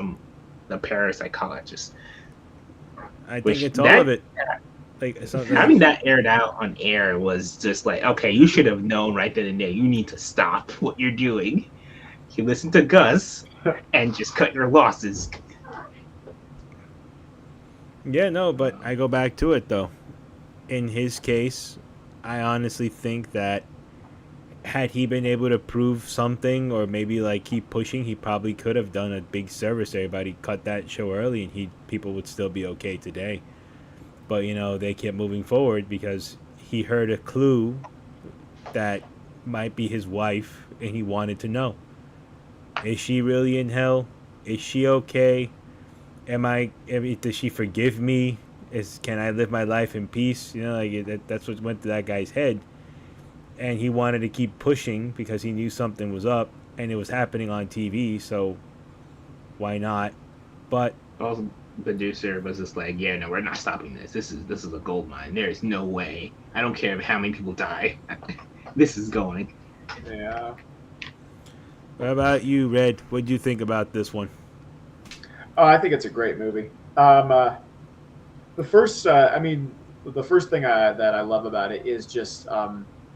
the parapsychologist. I think it's all of it. Having that aired out on air was just okay, you should have known right then and there. You need to stop what you're doing. You listen to Gus and just cut your losses. Yeah, no, but I go back to it, though. In his case, I honestly think that had he been able to prove something or maybe like keep pushing, he probably could have done a big service to everybody, cut that show early, and people would still be okay today. But they kept moving forward because he heard a clue that might be his wife, and he wanted to know: is she really in hell? Is she okay? Does she forgive me? Can I live my life in peace? That's what went to that guy's head. And he wanted to keep pushing because he knew something was up and it was happening on TV, so why not? But also, the producer was just like, yeah, no, we're not stopping this. This is a gold mine. There is no way. I don't care how many people die. This is going. Yeah. What about you, Red? What do you think about this one? Oh, I think it's a great movie. The first thing that I love about it is just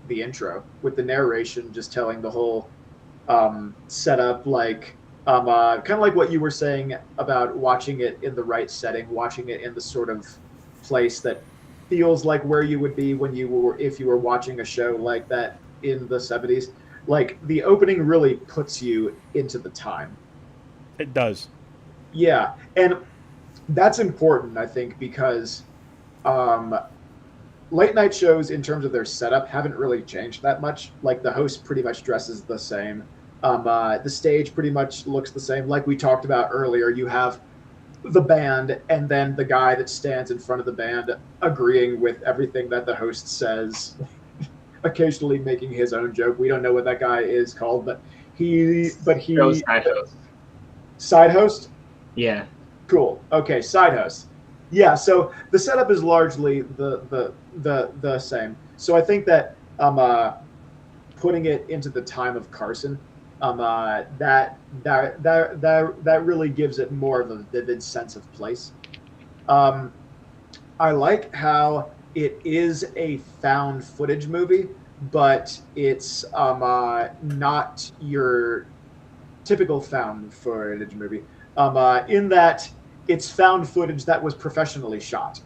the intro with the narration, just telling the whole setup, like kind of like what you were saying about watching it in the right setting, watching it in the sort of place that feels like where you would be if you were watching a show like that in the 70s. Like the opening really puts you into the time. It does. Yeah, and that's important, I think, because late night shows, in terms of their setup, haven't really changed that much. Like the host pretty much dresses the same. The stage pretty much looks the same. Like we talked about earlier, you have the band and then the guy that stands in front of the band agreeing with everything that the host says, occasionally making his own joke. We don't know what that guy is called, but he Side host. Side host? Yeah. Cool. Okay, side host. Yeah, so the setup is largely the same. So I think that putting it into the time of Carson, that really gives it more of a vivid sense of place. I like how it is a found footage movie, but it's not your typical found footage movie. In that it's found footage that was professionally shot.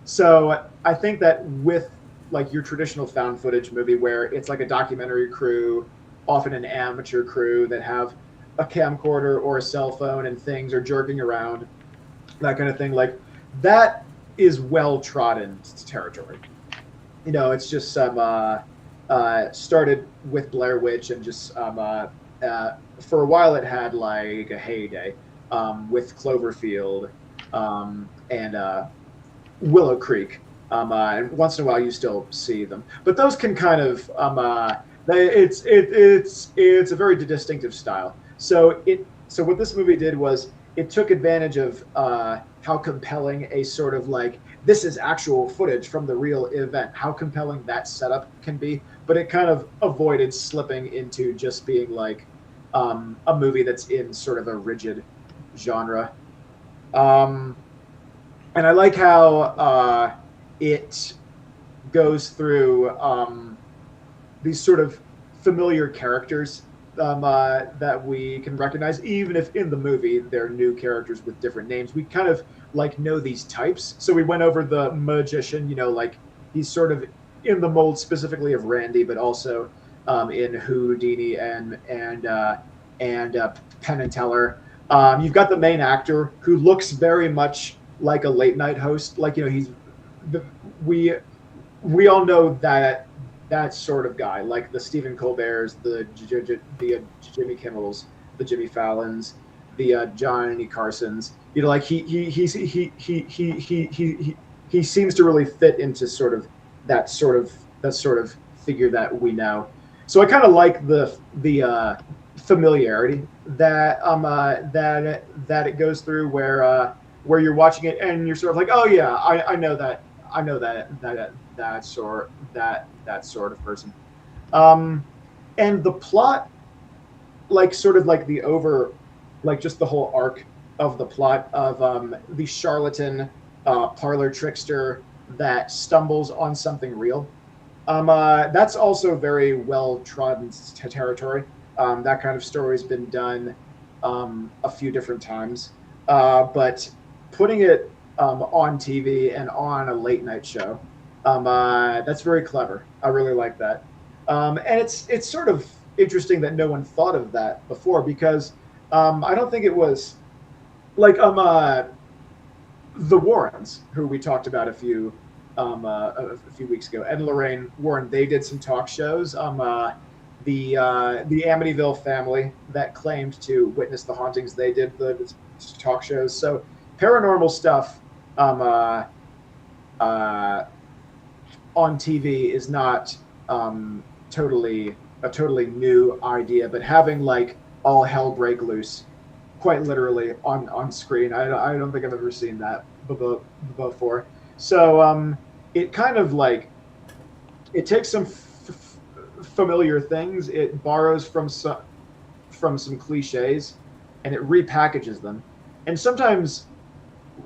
So I think that with like your traditional found footage movie where it's like a documentary crew, often an amateur crew that have a camcorder or a cell phone and things are jerking around, that kind of thing, like that is well trodden territory. It's just started with Blair Witch and just for a while it had like a heyday. With Cloverfield and Willow Creek. And once in a while you still see them, but those can kind of it's a very distinctive style. So what this movie did was it took advantage of how compelling a sort of like, this is actual footage from the real event, how compelling that setup can be, but it kind of avoided slipping into just being like a movie that's in sort of a rigid genre. And I like how it goes through these sort of familiar characters that we can recognize, even if in the movie they're new characters with different names. We kind of like know these types. So we went over the magician, like he's sort of in the mold specifically of Randy, but also in Houdini and Penn and Teller. You've got the main actor who looks very much like a late night host. Like, we all know that sort of guy, like the Stephen Colbert's, the Jimmy Kimmels, the Jimmy Fallons, the Johnny Carsons. Like he seems to really fit into sort of that sort of figure that we know. So I kind of like the familiarity that it goes through, where you're watching it and you're sort of like, oh yeah, I know that sort of person. And the plot, like sort of like just the whole arc of the plot of the charlatan parlor trickster that stumbles on something real. That's also very well trodden territory. That kind of story's been done a few different times, but putting it on TV and on a late night show, that's very clever. I really like that. And it's sort of interesting that no one thought of that before because I don't think it was like the Warrens, who we talked about a few weeks ago, Ed and Lorraine Warren. They did some talk shows. The Amityville family that claimed to witness the hauntings. They did the talk shows. So paranormal stuff on TV is not totally a totally new idea, but having like all hell break loose, quite literally on screen, I don't think I've ever seen that before. So it kind of like it takes some familiar things, it borrows from some cliches, and it repackages them. And sometimes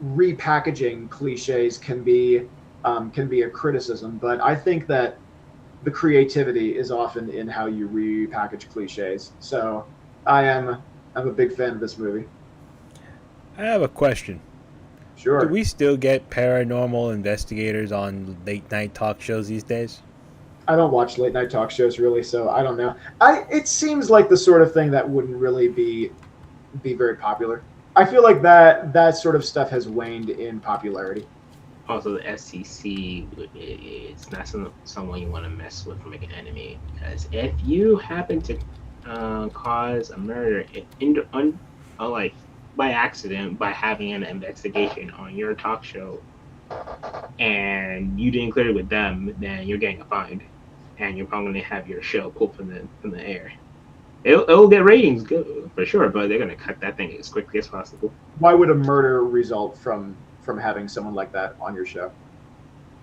repackaging cliches can be a criticism, but I think that the creativity is often in how you repackage cliches. So I'm a big fan of this movie. I have a question. Sure. Do we still get paranormal investigators on late night talk shows these days? I don't watch late night talk shows really, so I don't know. It seems like the sort of thing that wouldn't really be very popular. I feel like that sort of stuff has waned in popularity. Also, the FCC, it's not someone you want to mess with or make an enemy. Because if you happen to cause a murder like by accident, by having an investigation on your talk show, and you didn't clear it with them, then you're getting a fine, and you're probably going to have your show pulled from the air. It'll get ratings good for sure, but they're going to cut that thing as quickly as possible. Why would a murder result from having someone like that on your show?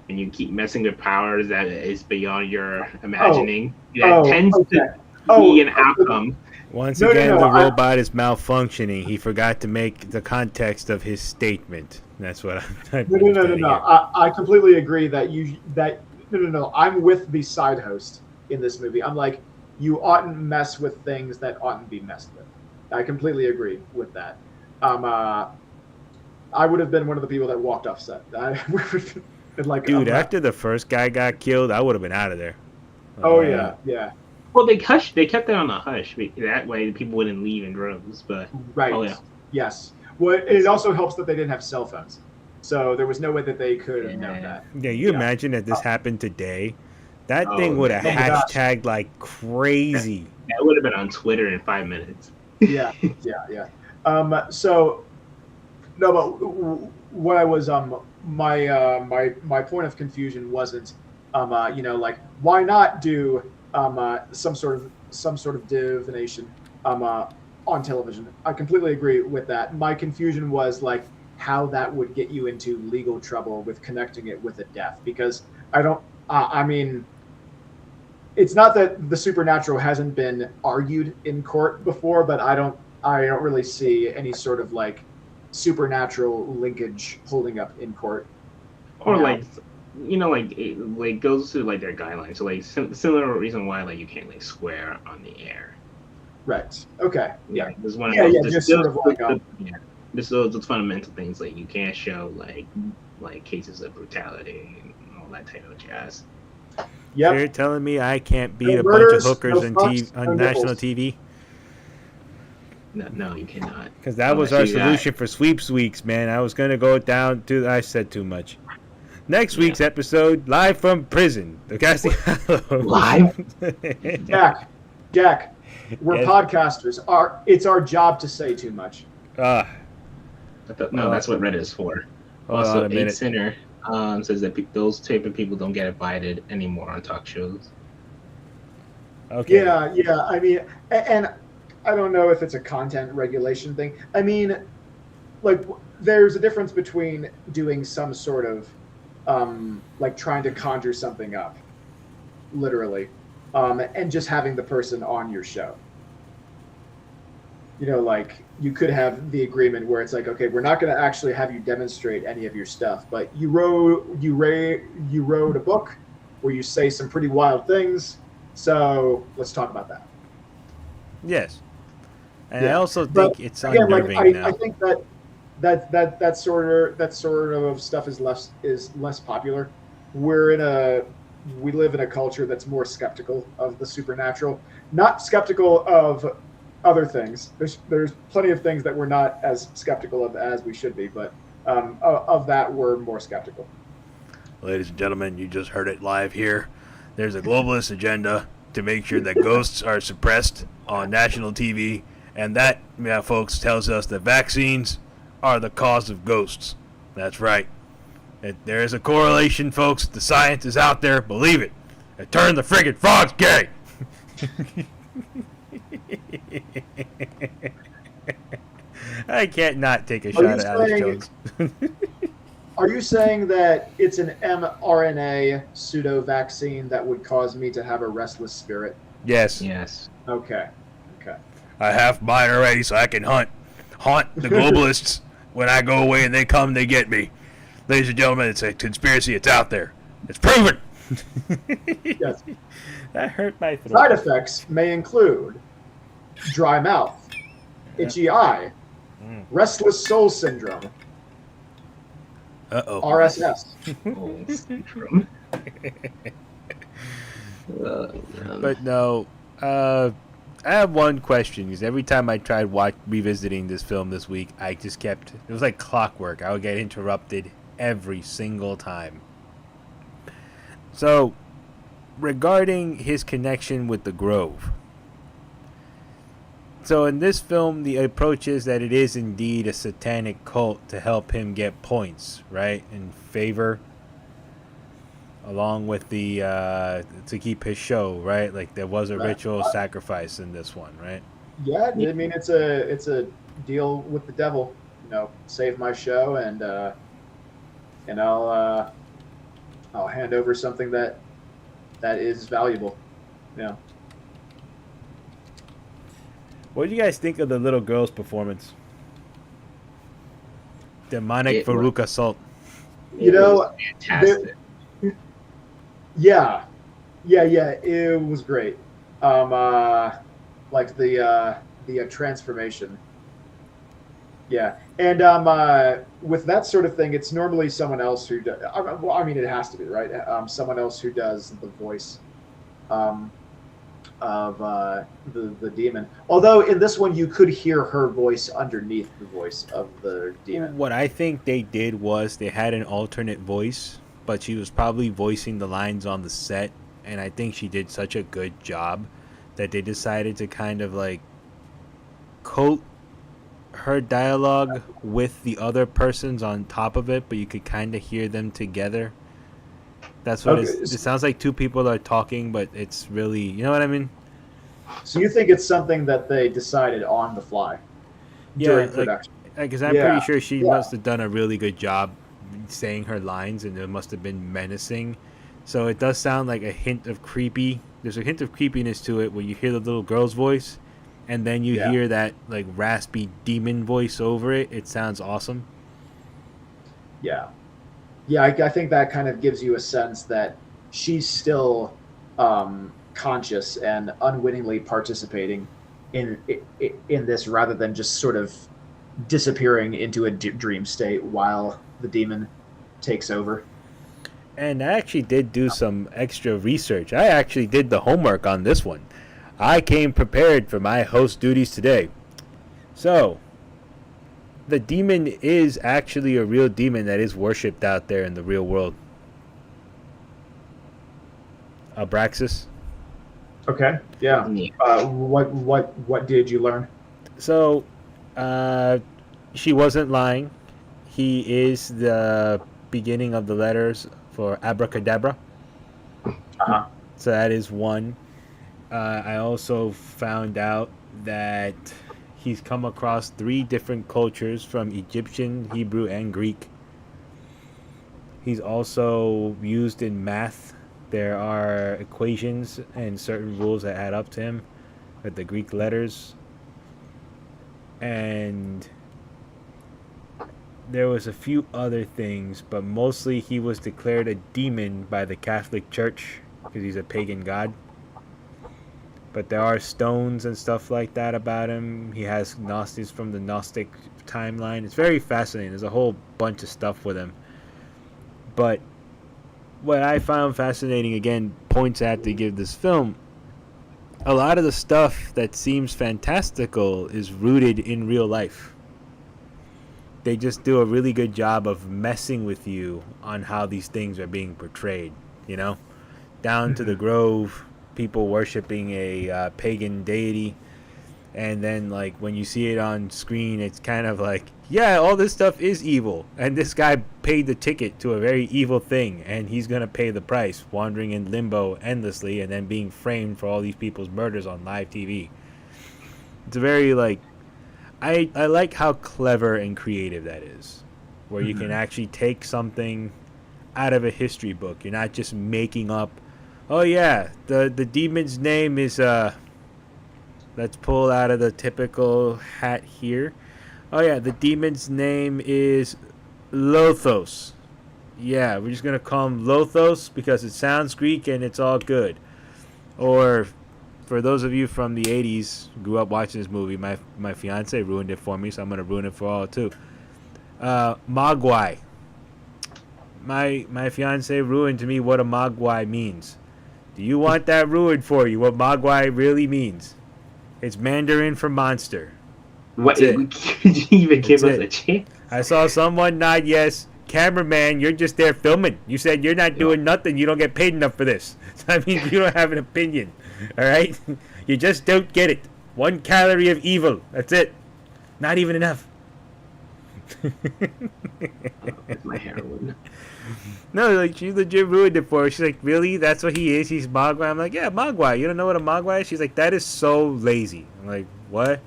And you keep messing with powers that is beyond your imagining. That tends to be an outcome. Once again, the robot is malfunctioning. He forgot to make the context of his statement. That's what I'm No. I completely agree that I'm with the side host in this movie. I'm like, you oughtn't mess with things that oughtn't be messed with. I completely agree with that. I would have been one of the people that walked off set. Dude, after the first guy got killed, I would have been out of there. Oh yeah. Well, they kept that on a hush. That way, people wouldn't leave in droves. But right. Oh yeah. Yes. Well, it also helps that they didn't have cell phones, so there was no way that they could have known that. Yeah, imagine that this happened today. That thing would have hashtagged like crazy. That would have been on Twitter in 5 minutes. Yeah. So, no, but what I was my point of confusion wasn't like why not do some sort of divination on television. I completely agree with that. My confusion was like how that would get you into legal trouble with connecting it with a death, because I mean, it's not that the supernatural hasn't been argued in court before, but I don't really see any sort of like supernatural linkage holding up in court. Or like it goes to like their guidelines. So like similar reason why like you can't like swear on the air. Right. Okay. Yeah. This is one of those, just sort of like this is those fundamental things, like you can't show like cases of brutality and all that type of jazz. Yep. You're telling me I can't beat a bunch of hookers on national TV? No, you cannot. Because that was our solution for Sweeps Weeks, man. I was going to go down to... I said too much. Next week's episode, live from prison. The casting... Live? Jack, we're podcasters. It's our job to say too much. No, that's what Reddit is for. Also, 8 Sinner says that those type of people don't get invited anymore on talk shows. Okay. Yeah. I mean, and I don't know if it's a content regulation thing. I mean, like, there's a difference between doing some sort of, like, trying to conjure something up, literally, and just having the person on your show. Like, you could have the agreement where it's like, okay, we're not going to actually have you demonstrate any of your stuff, but you wrote a book where you say some pretty wild things, so let's talk about that. Yes. And I also think it's unnerving now. I think that sort of stuff is less popular. We're in a we live in a culture that's more skeptical of the supernatural, not skeptical of other things. There's plenty of things that we're not as skeptical of as we should be, but of that we're more skeptical. Ladies and gentlemen, you just heard it live here. There's a globalist agenda to make sure that ghosts are suppressed on national TV, and that, yeah, folks, tells us that vaccines are the cause of ghosts. That's right. There is a correlation, folks. The science is out there. Believe it. And turn the friggin' frogs gay. I can't not take a shot at Alex Jones. Are you saying that it's an mRNA pseudo vaccine that would cause me to have a restless spirit? Yes. Yes. Okay. I have mine already, so I can haunt the globalists when I go away and they come, they get me. Ladies and gentlemen, it's a conspiracy. It's out there. It's proven. Yes. That hurt my throat. Side effects may include dry mouth, itchy eye, restless soul syndrome, Uh-oh. RSS. But no, I have one question, because every time I tried revisiting this film this week, I just kept, it was like clockwork. I would get interrupted every single time. So, regarding his connection with the Grove. So in this film, the approach is that it is indeed a satanic cult to help him get points, right? In favor, along with the, to keep his show, right? Like there was a ritual sacrifice in this one, right? Yeah, I mean it's a deal with the devil. Save my show and I'll hand over something that is valuable. Yeah. What do you guys think of the little girl's performance? Demonic Veruca Salt. Fantastic. Yeah, it was great. Like the transformation. Yeah, and with that sort of thing, it's normally someone else who does. Well, I mean, it has to be, right? Someone else who does the voice of the demon. Although in this one, you could hear her voice underneath the voice of the demon. What I think they did was they had an alternate voice, but she was probably voicing the lines on the set, and I think she did such a good job that they decided to kind of like coat her dialogue with the other persons on top of it, but you could kind of hear them together. That's what it sounds like. Two people are talking, but it's really, you know what I mean? So you think it's something that they decided on the fly during production? Because I'm pretty sure she must have done a really good job saying her lines, and it must have been menacing. So it does sound like a hint of creepy. There's a hint of creepiness to it when you hear the little girl's voice, and then you hear that like raspy demon voice over it. It sounds awesome. Yeah, I think that kind of gives you a sense that she's still conscious and unwittingly participating in this, rather than just sort of disappearing into a dream state while the demon takes over. And I actually did do some extra research. I actually did the homework on this one. I came prepared for my host duties today. So, the demon is actually a real demon that is worshipped out there in the real world. Abraxas. Okay. Yeah. What did you learn? So, she wasn't lying. He is the beginning of the letters for abracadabra. Uh-huh. So that is one. I also found out that he's come across 3 different cultures from Egyptian, Hebrew, and Greek. He's also used in math. There are equations and certain rules that add up to him with the Greek letters. And there was a few other things, but mostly he was declared a demon by the Catholic Church because he's a pagan god. But there are stones and stuff like that about him. He has Gnostics from the Gnostic timeline. It's very fascinating. There's a whole bunch of stuff with him. But what I found fascinating, again, points I have to give this film, a lot of the stuff that seems fantastical is rooted in real life. They just do a really good job of messing with you on how these things are being portrayed, you know? Down to the Grove, people worshiping a pagan deity. And then, like, when you see it on screen, it's kind of like, yeah, all this stuff is evil. And this guy paid the ticket to a very evil thing, and he's going to pay the price, wandering in limbo endlessly and then being framed for all these people's murders on live TV. It's a very, like, I like how clever and creative that is, where you can actually take something out of a history book. You're not just making up, oh, yeah, the demon's name is, let's pull out of the typical hat here. Oh, yeah, the demon's name is Lothos. Yeah, we're just going to call him Lothos because it sounds Greek and it's all good. Or, for those of you from the 80s who grew up watching this movie, my fiance ruined it for me, so I'm going to ruin it for all, too. Mogwai. My fiance ruined to me what a Mogwai means. Do you want that ruined for you, what Mogwai really means? It's Mandarin for monster. What? Could you even give us a chance? I saw someone nod yes. Cameraman, you're just there filming. You said you're not doing nothing. You don't get paid enough for this. So I mean, you don't have an opinion. All right? You just don't get it. 1 calorie of evil. That's it. Not even enough. That's my heroin. No, like, she legit ruined it for her. She's like, really? That's what he is? He's Mogwai? I'm like, yeah, Mogwai. You don't know what a Mogwai is? She's like, that is so lazy. I'm like, what?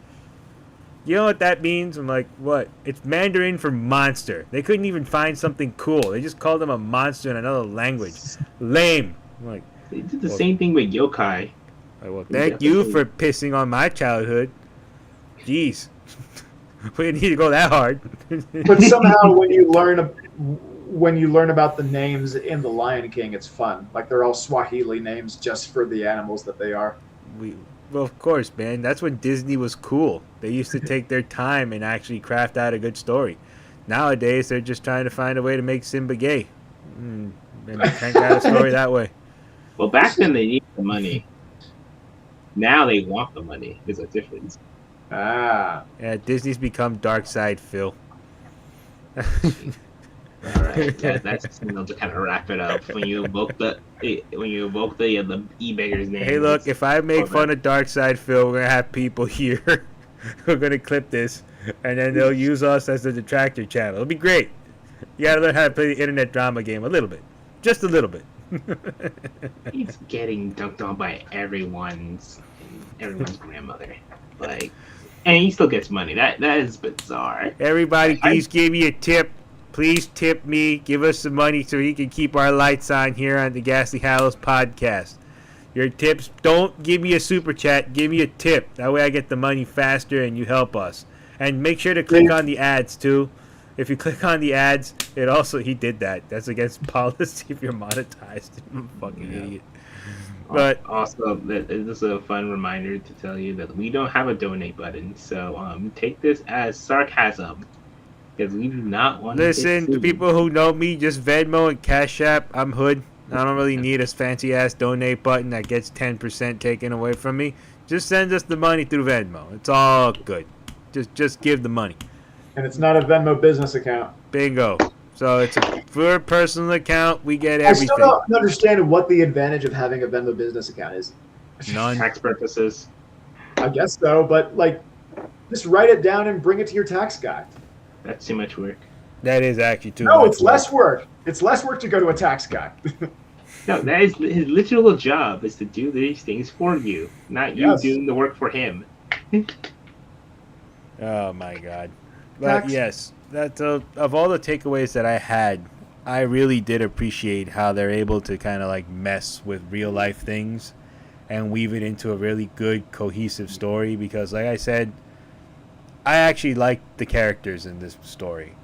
You know what that means? I'm like, what? It's Mandarin for monster. They couldn't even find something cool. They just called him a monster in another language. Lame. I'm like, they did the same thing with yokai. Well, thank you for pissing on my childhood. Jeez. We didn't need to go that hard. But somehow when you learn about the names in The Lion King, it's fun. Like, they're all Swahili names just for the animals that they are. Well, of course, man. That's when Disney was cool. They used to take their time and actually craft out a good story. Nowadays, they're just trying to find a way to make Simba gay. And crank out a story that way. Well, back then they needed the money. Now they want the money. There's a difference. Ah. Yeah, Disney's become dark side Phil. All right, that's enough to kind of wrap it up. When you evoke the e-beggar's name. Hey, look, if I make fun of Dark Side Phil, we're gonna have people here who are gonna clip this, and then they'll use us as the detractor channel. It'll be great. You gotta learn how to play the internet drama game a little bit, just a little bit. He's getting dunked on by everyone's grandmother, like, and he still gets money. That is bizarre. Everybody, please give me a tip. Please tip me. Give us some money so he can keep our lights on here on the Ghastly Hallows podcast. Your tips, don't give me a super chat. Give me a tip. That way I get the money faster and you help us. And make sure to click on the ads, too. If you click on the ads, it also, he did that. That's against policy if you're monetized. Fucking idiot. But also, this is a fun reminder to tell you that we don't have a donate button. So take this as sarcasm. Because we do not want to listen, to people who know me, just Venmo and Cash App. I'm hood. I don't really need a fancy-ass donate button that gets 10% taken away from me. Just send us the money through Venmo. It's all good. Just give the money. And it's not a Venmo business account. Bingo. So it's for a personal account. We get everything. I still don't understand what the advantage of having a Venmo business account is. None. Tax purposes. I guess so, but, like, just write it down and bring it to your tax guy. That's too much work. That is actually too much. No, it's less work. It's less work to go to a tax guy. No, that is his literal job, is to do these things for you, not you doing the work for him. Oh my god. But yes, that's of all the takeaways that I had, I really did appreciate how they're able to kind of like mess with real life things and weave it into a really good cohesive story, because like I said, I actually liked the characters in this story.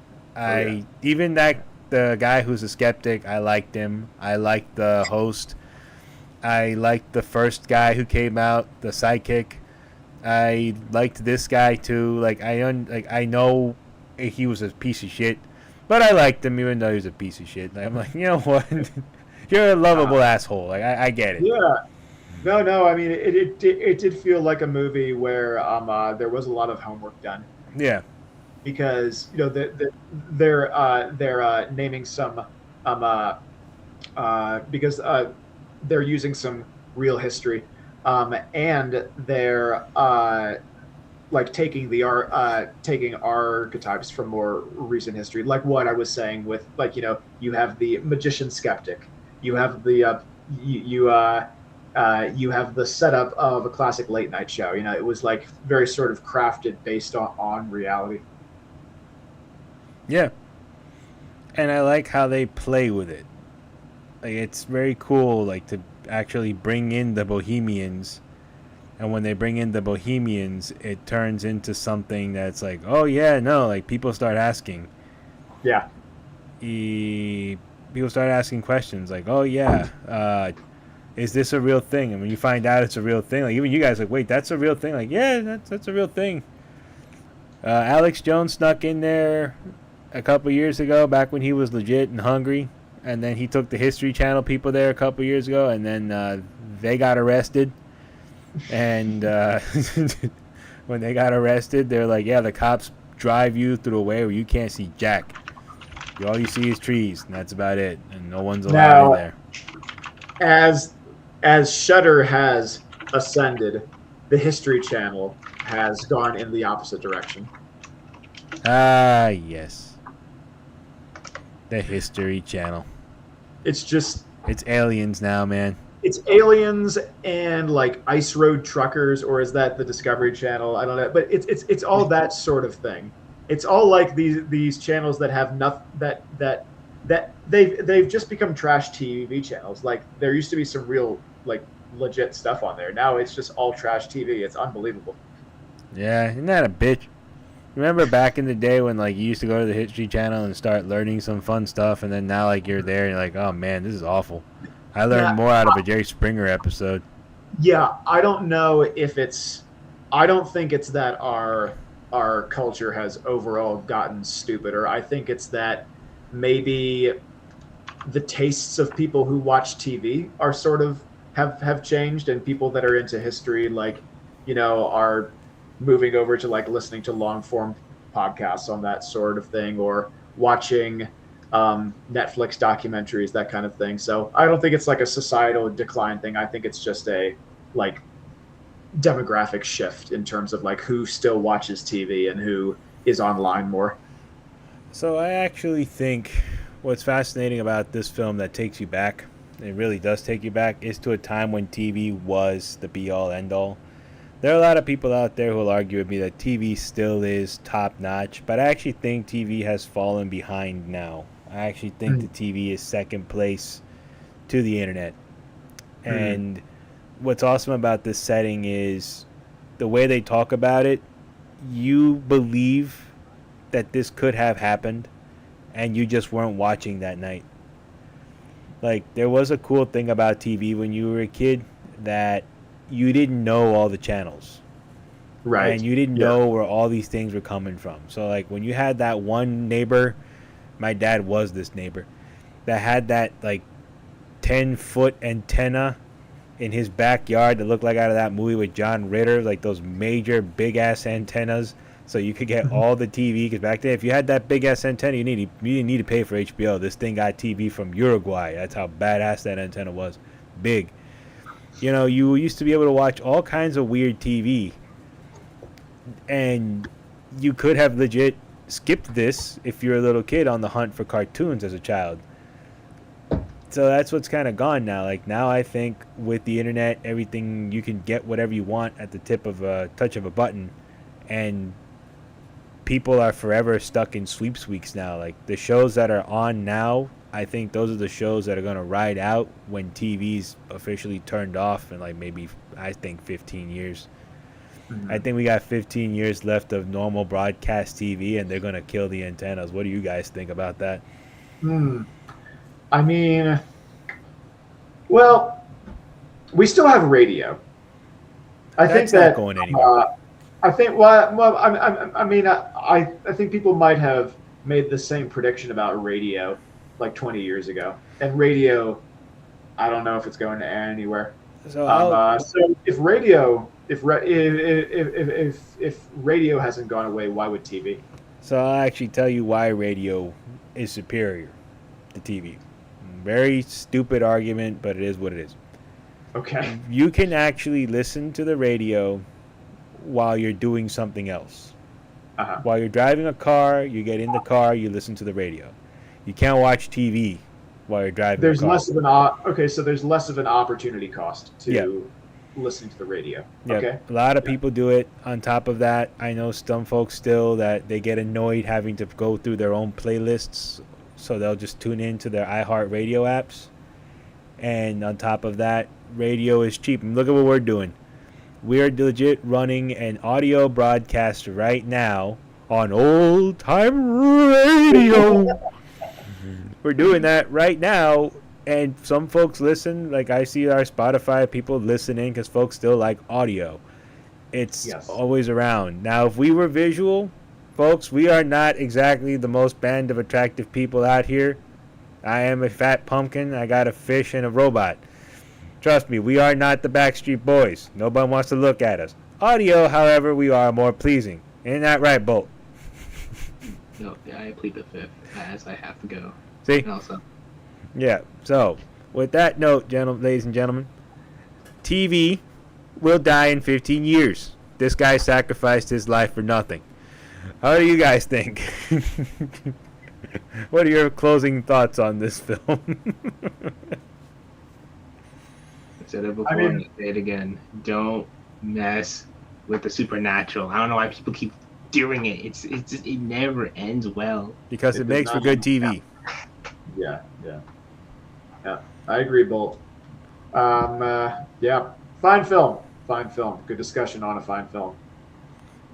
Even the guy who's a skeptic, I liked him. I liked the host. I liked the first guy who came out, the sidekick. I liked this guy too. I know he was a piece of shit, but I liked him even though he was a piece of shit. I'm like, you know what? You're a lovable asshole. Like I get it. Yeah. No. I mean, it did feel like a movie where there was a lot of homework done Yeah. because they're naming some um uh, because they're using some real history, and they're like taking archetypes from more recent history, like what I was saying with, like, you have the magician skeptic, you have the you have the setup of a classic late night show. It was like very sort of crafted based on reality. Yeah. And I like how they play with it. Like it's very cool, like to actually bring in the Bohemians, and when they bring in the Bohemians, it turns into something that's like, oh yeah, no, like people start asking. Yeah. People start asking questions like, oh yeah, is this a real thing? And when you find out it's a real thing, like even you guys, like, wait, that's a real thing? Like, yeah, that's a real thing. Alex Jones snuck in there a couple years ago, back when he was legit and hungry, and then he took the History Channel people there a couple years ago, and then they got arrested. And when they got arrested, they're like, yeah, the cops drive you through a way where you can't see jack. All you see is trees, and that's about it, and no one's allowed in there. As Shudder has ascended, the History Channel has gone in the opposite direction. Ah, yes. The History Channel. It's aliens now, man. It's aliens and like Ice Road Truckers, or is that the Discovery Channel? I don't know, but it's all that sort of thing. It's all like these channels that have nothing, that they've just become trash TV channels. Like there used to be some real like legit stuff on there. Now it's just all trash TV. It's unbelievable. Yeah, isn't that a bitch? Remember back in the day when like you used to go to the History Channel and start learning some fun stuff, and then now like you're there and you're like, oh man, this is awful. I learned more out of a Jerry Springer episode. Yeah, I don't know if I don't think it's that our culture has overall gotten stupider. I think it's that maybe the tastes of people who watch TV are sort of have changed, and people that are into history, like, are moving over to like listening to long form podcasts on that sort of thing, or watching Netflix documentaries, that kind of thing. So I don't think it's like a societal decline thing. I think it's just a like demographic shift in terms of like who still watches TV and who is online more. So I actually think what's fascinating about this film that takes you back, it really does take you back, is to a time when TV was the be all end all. There are a lot of people out there who will argue with me that TV still is top notch, but I actually think TV has fallen behind now. I actually think the TV is second place to the internet. And what's awesome about this setting is the way they talk about it. You believe that this could have happened, and you just weren't watching that night. Like, there was a cool thing about TV when you were a kid, that you didn't know all the channels. Right. And you didn't know where all these things were coming from. So, like, when you had that one neighbor, my dad was this neighbor, that had that, like, 10-foot antenna in his backyard that looked like out of that movie with John Ritter, like those major big-ass antennas, so you could get all the TV. Because back then, if you had that big-ass antenna, you didn't need to pay for HBO. This thing got TV from Uruguay. That's how badass that antenna was. Big. You used to be able to watch all kinds of weird TV, and you could have legit skipped this if you're a little kid on the hunt for cartoons as a child. So that's what's kind of gone now. Like, now I think with the internet, everything, you can get whatever you want at the tip of a touch of a button, and people are forever stuck in sweeps weeks now. Like, the shows that are on now, I think those are the shows that are going to ride out when TV's officially turned off in, like, maybe, I think, 15 years. I think we got 15 years left of normal broadcast TV, and they're going to kill the antennas. What do you guys think about that? I mean, well, we still have radio. That's not going anywhere. I think. Well, I think people might have made the same prediction about radio like 20 years ago, and radio I don't know if it's going anywhere. So, So if radio, if radio hasn't gone away, why would TV? so I'll actually tell you why radio is superior to TV. Very stupid argument, but it is what it is. Okay. You can actually listen to the radio while you're doing something else. Uh-huh. While you're driving a car, you get in the car, you listen to the radio. You can't watch TV while you're driving There's a car. less of an so there's less of an opportunity cost to listen to the radio. Yep. Okay. A lot of people do it. On top of that, I know some folks still that they get annoyed having to go through their own playlists, so they'll just tune into their iHeartRadio apps. And on top of that, radio is cheap. And look at what we're doing. We're legit running an audio broadcast right now on old time radio. We're doing that right now, and some folks listen. Like I see our Spotify people listening because folks still like audio. It's always around. Now, if we were visual, folks, we are not exactly the most band of attractive people out here. I am a fat pumpkin. I got a fish and a robot. Trust me, we are not the Backstreet Boys. Nobody wants to look at us. Audio, however, we are more pleasing. Ain't that right, Bolt? No, I plead the fifth, as I have to go. See? Also. Yeah, so, with that note, ladies and gentlemen, TV will die in 15 years. This guy sacrificed his life for nothing. How do you guys think? What are your closing thoughts on this film? I said it before, and I say it again. Don't mess with the supernatural. I don't know why people keep doing it. It never ends well. Because it makes for good TV. Yeah. I agree, Bolt. Yeah, fine film. Good discussion on a fine film.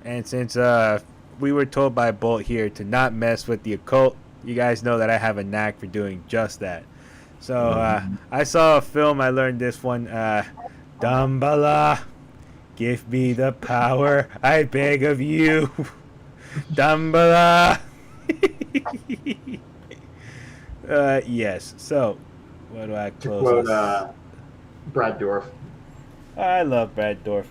And since we were told by Bolt here to not mess with the occult, you guys know that I have a knack for doing just that. So I saw a film. I learned this one. Dambala, give me the power, I beg of you. Dambala. Yes. So, what do I close? To quote Brad Dourif. I love Brad Dourif.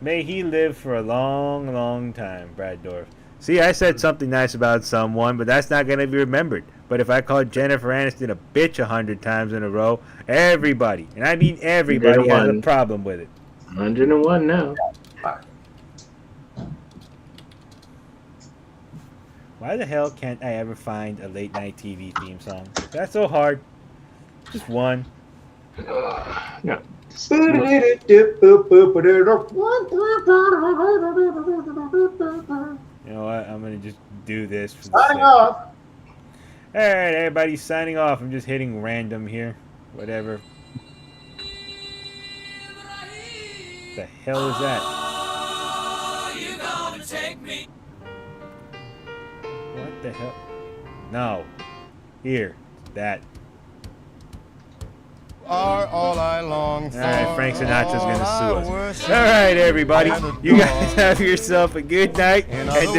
May he live for a long, long time, Brad Dourif. See, I said something nice about someone, but that's not going to be remembered. But if I called Jennifer Aniston a bitch 100 times in a row, everybody, and I mean everybody, has a problem with it. 101 now. Why the hell can't I ever find a late night TV theme song? That's so hard. Just one. Yeah. You know what? I'm going to just do this. Signing off. All right, everybody's signing off. I'm just hitting random here. Whatever. The hell is that? What the hell? No. Here. That. Are all I long for. All right, Frank Sinatra's gonna sue us. All right, everybody. You guys have yourself a good night. And this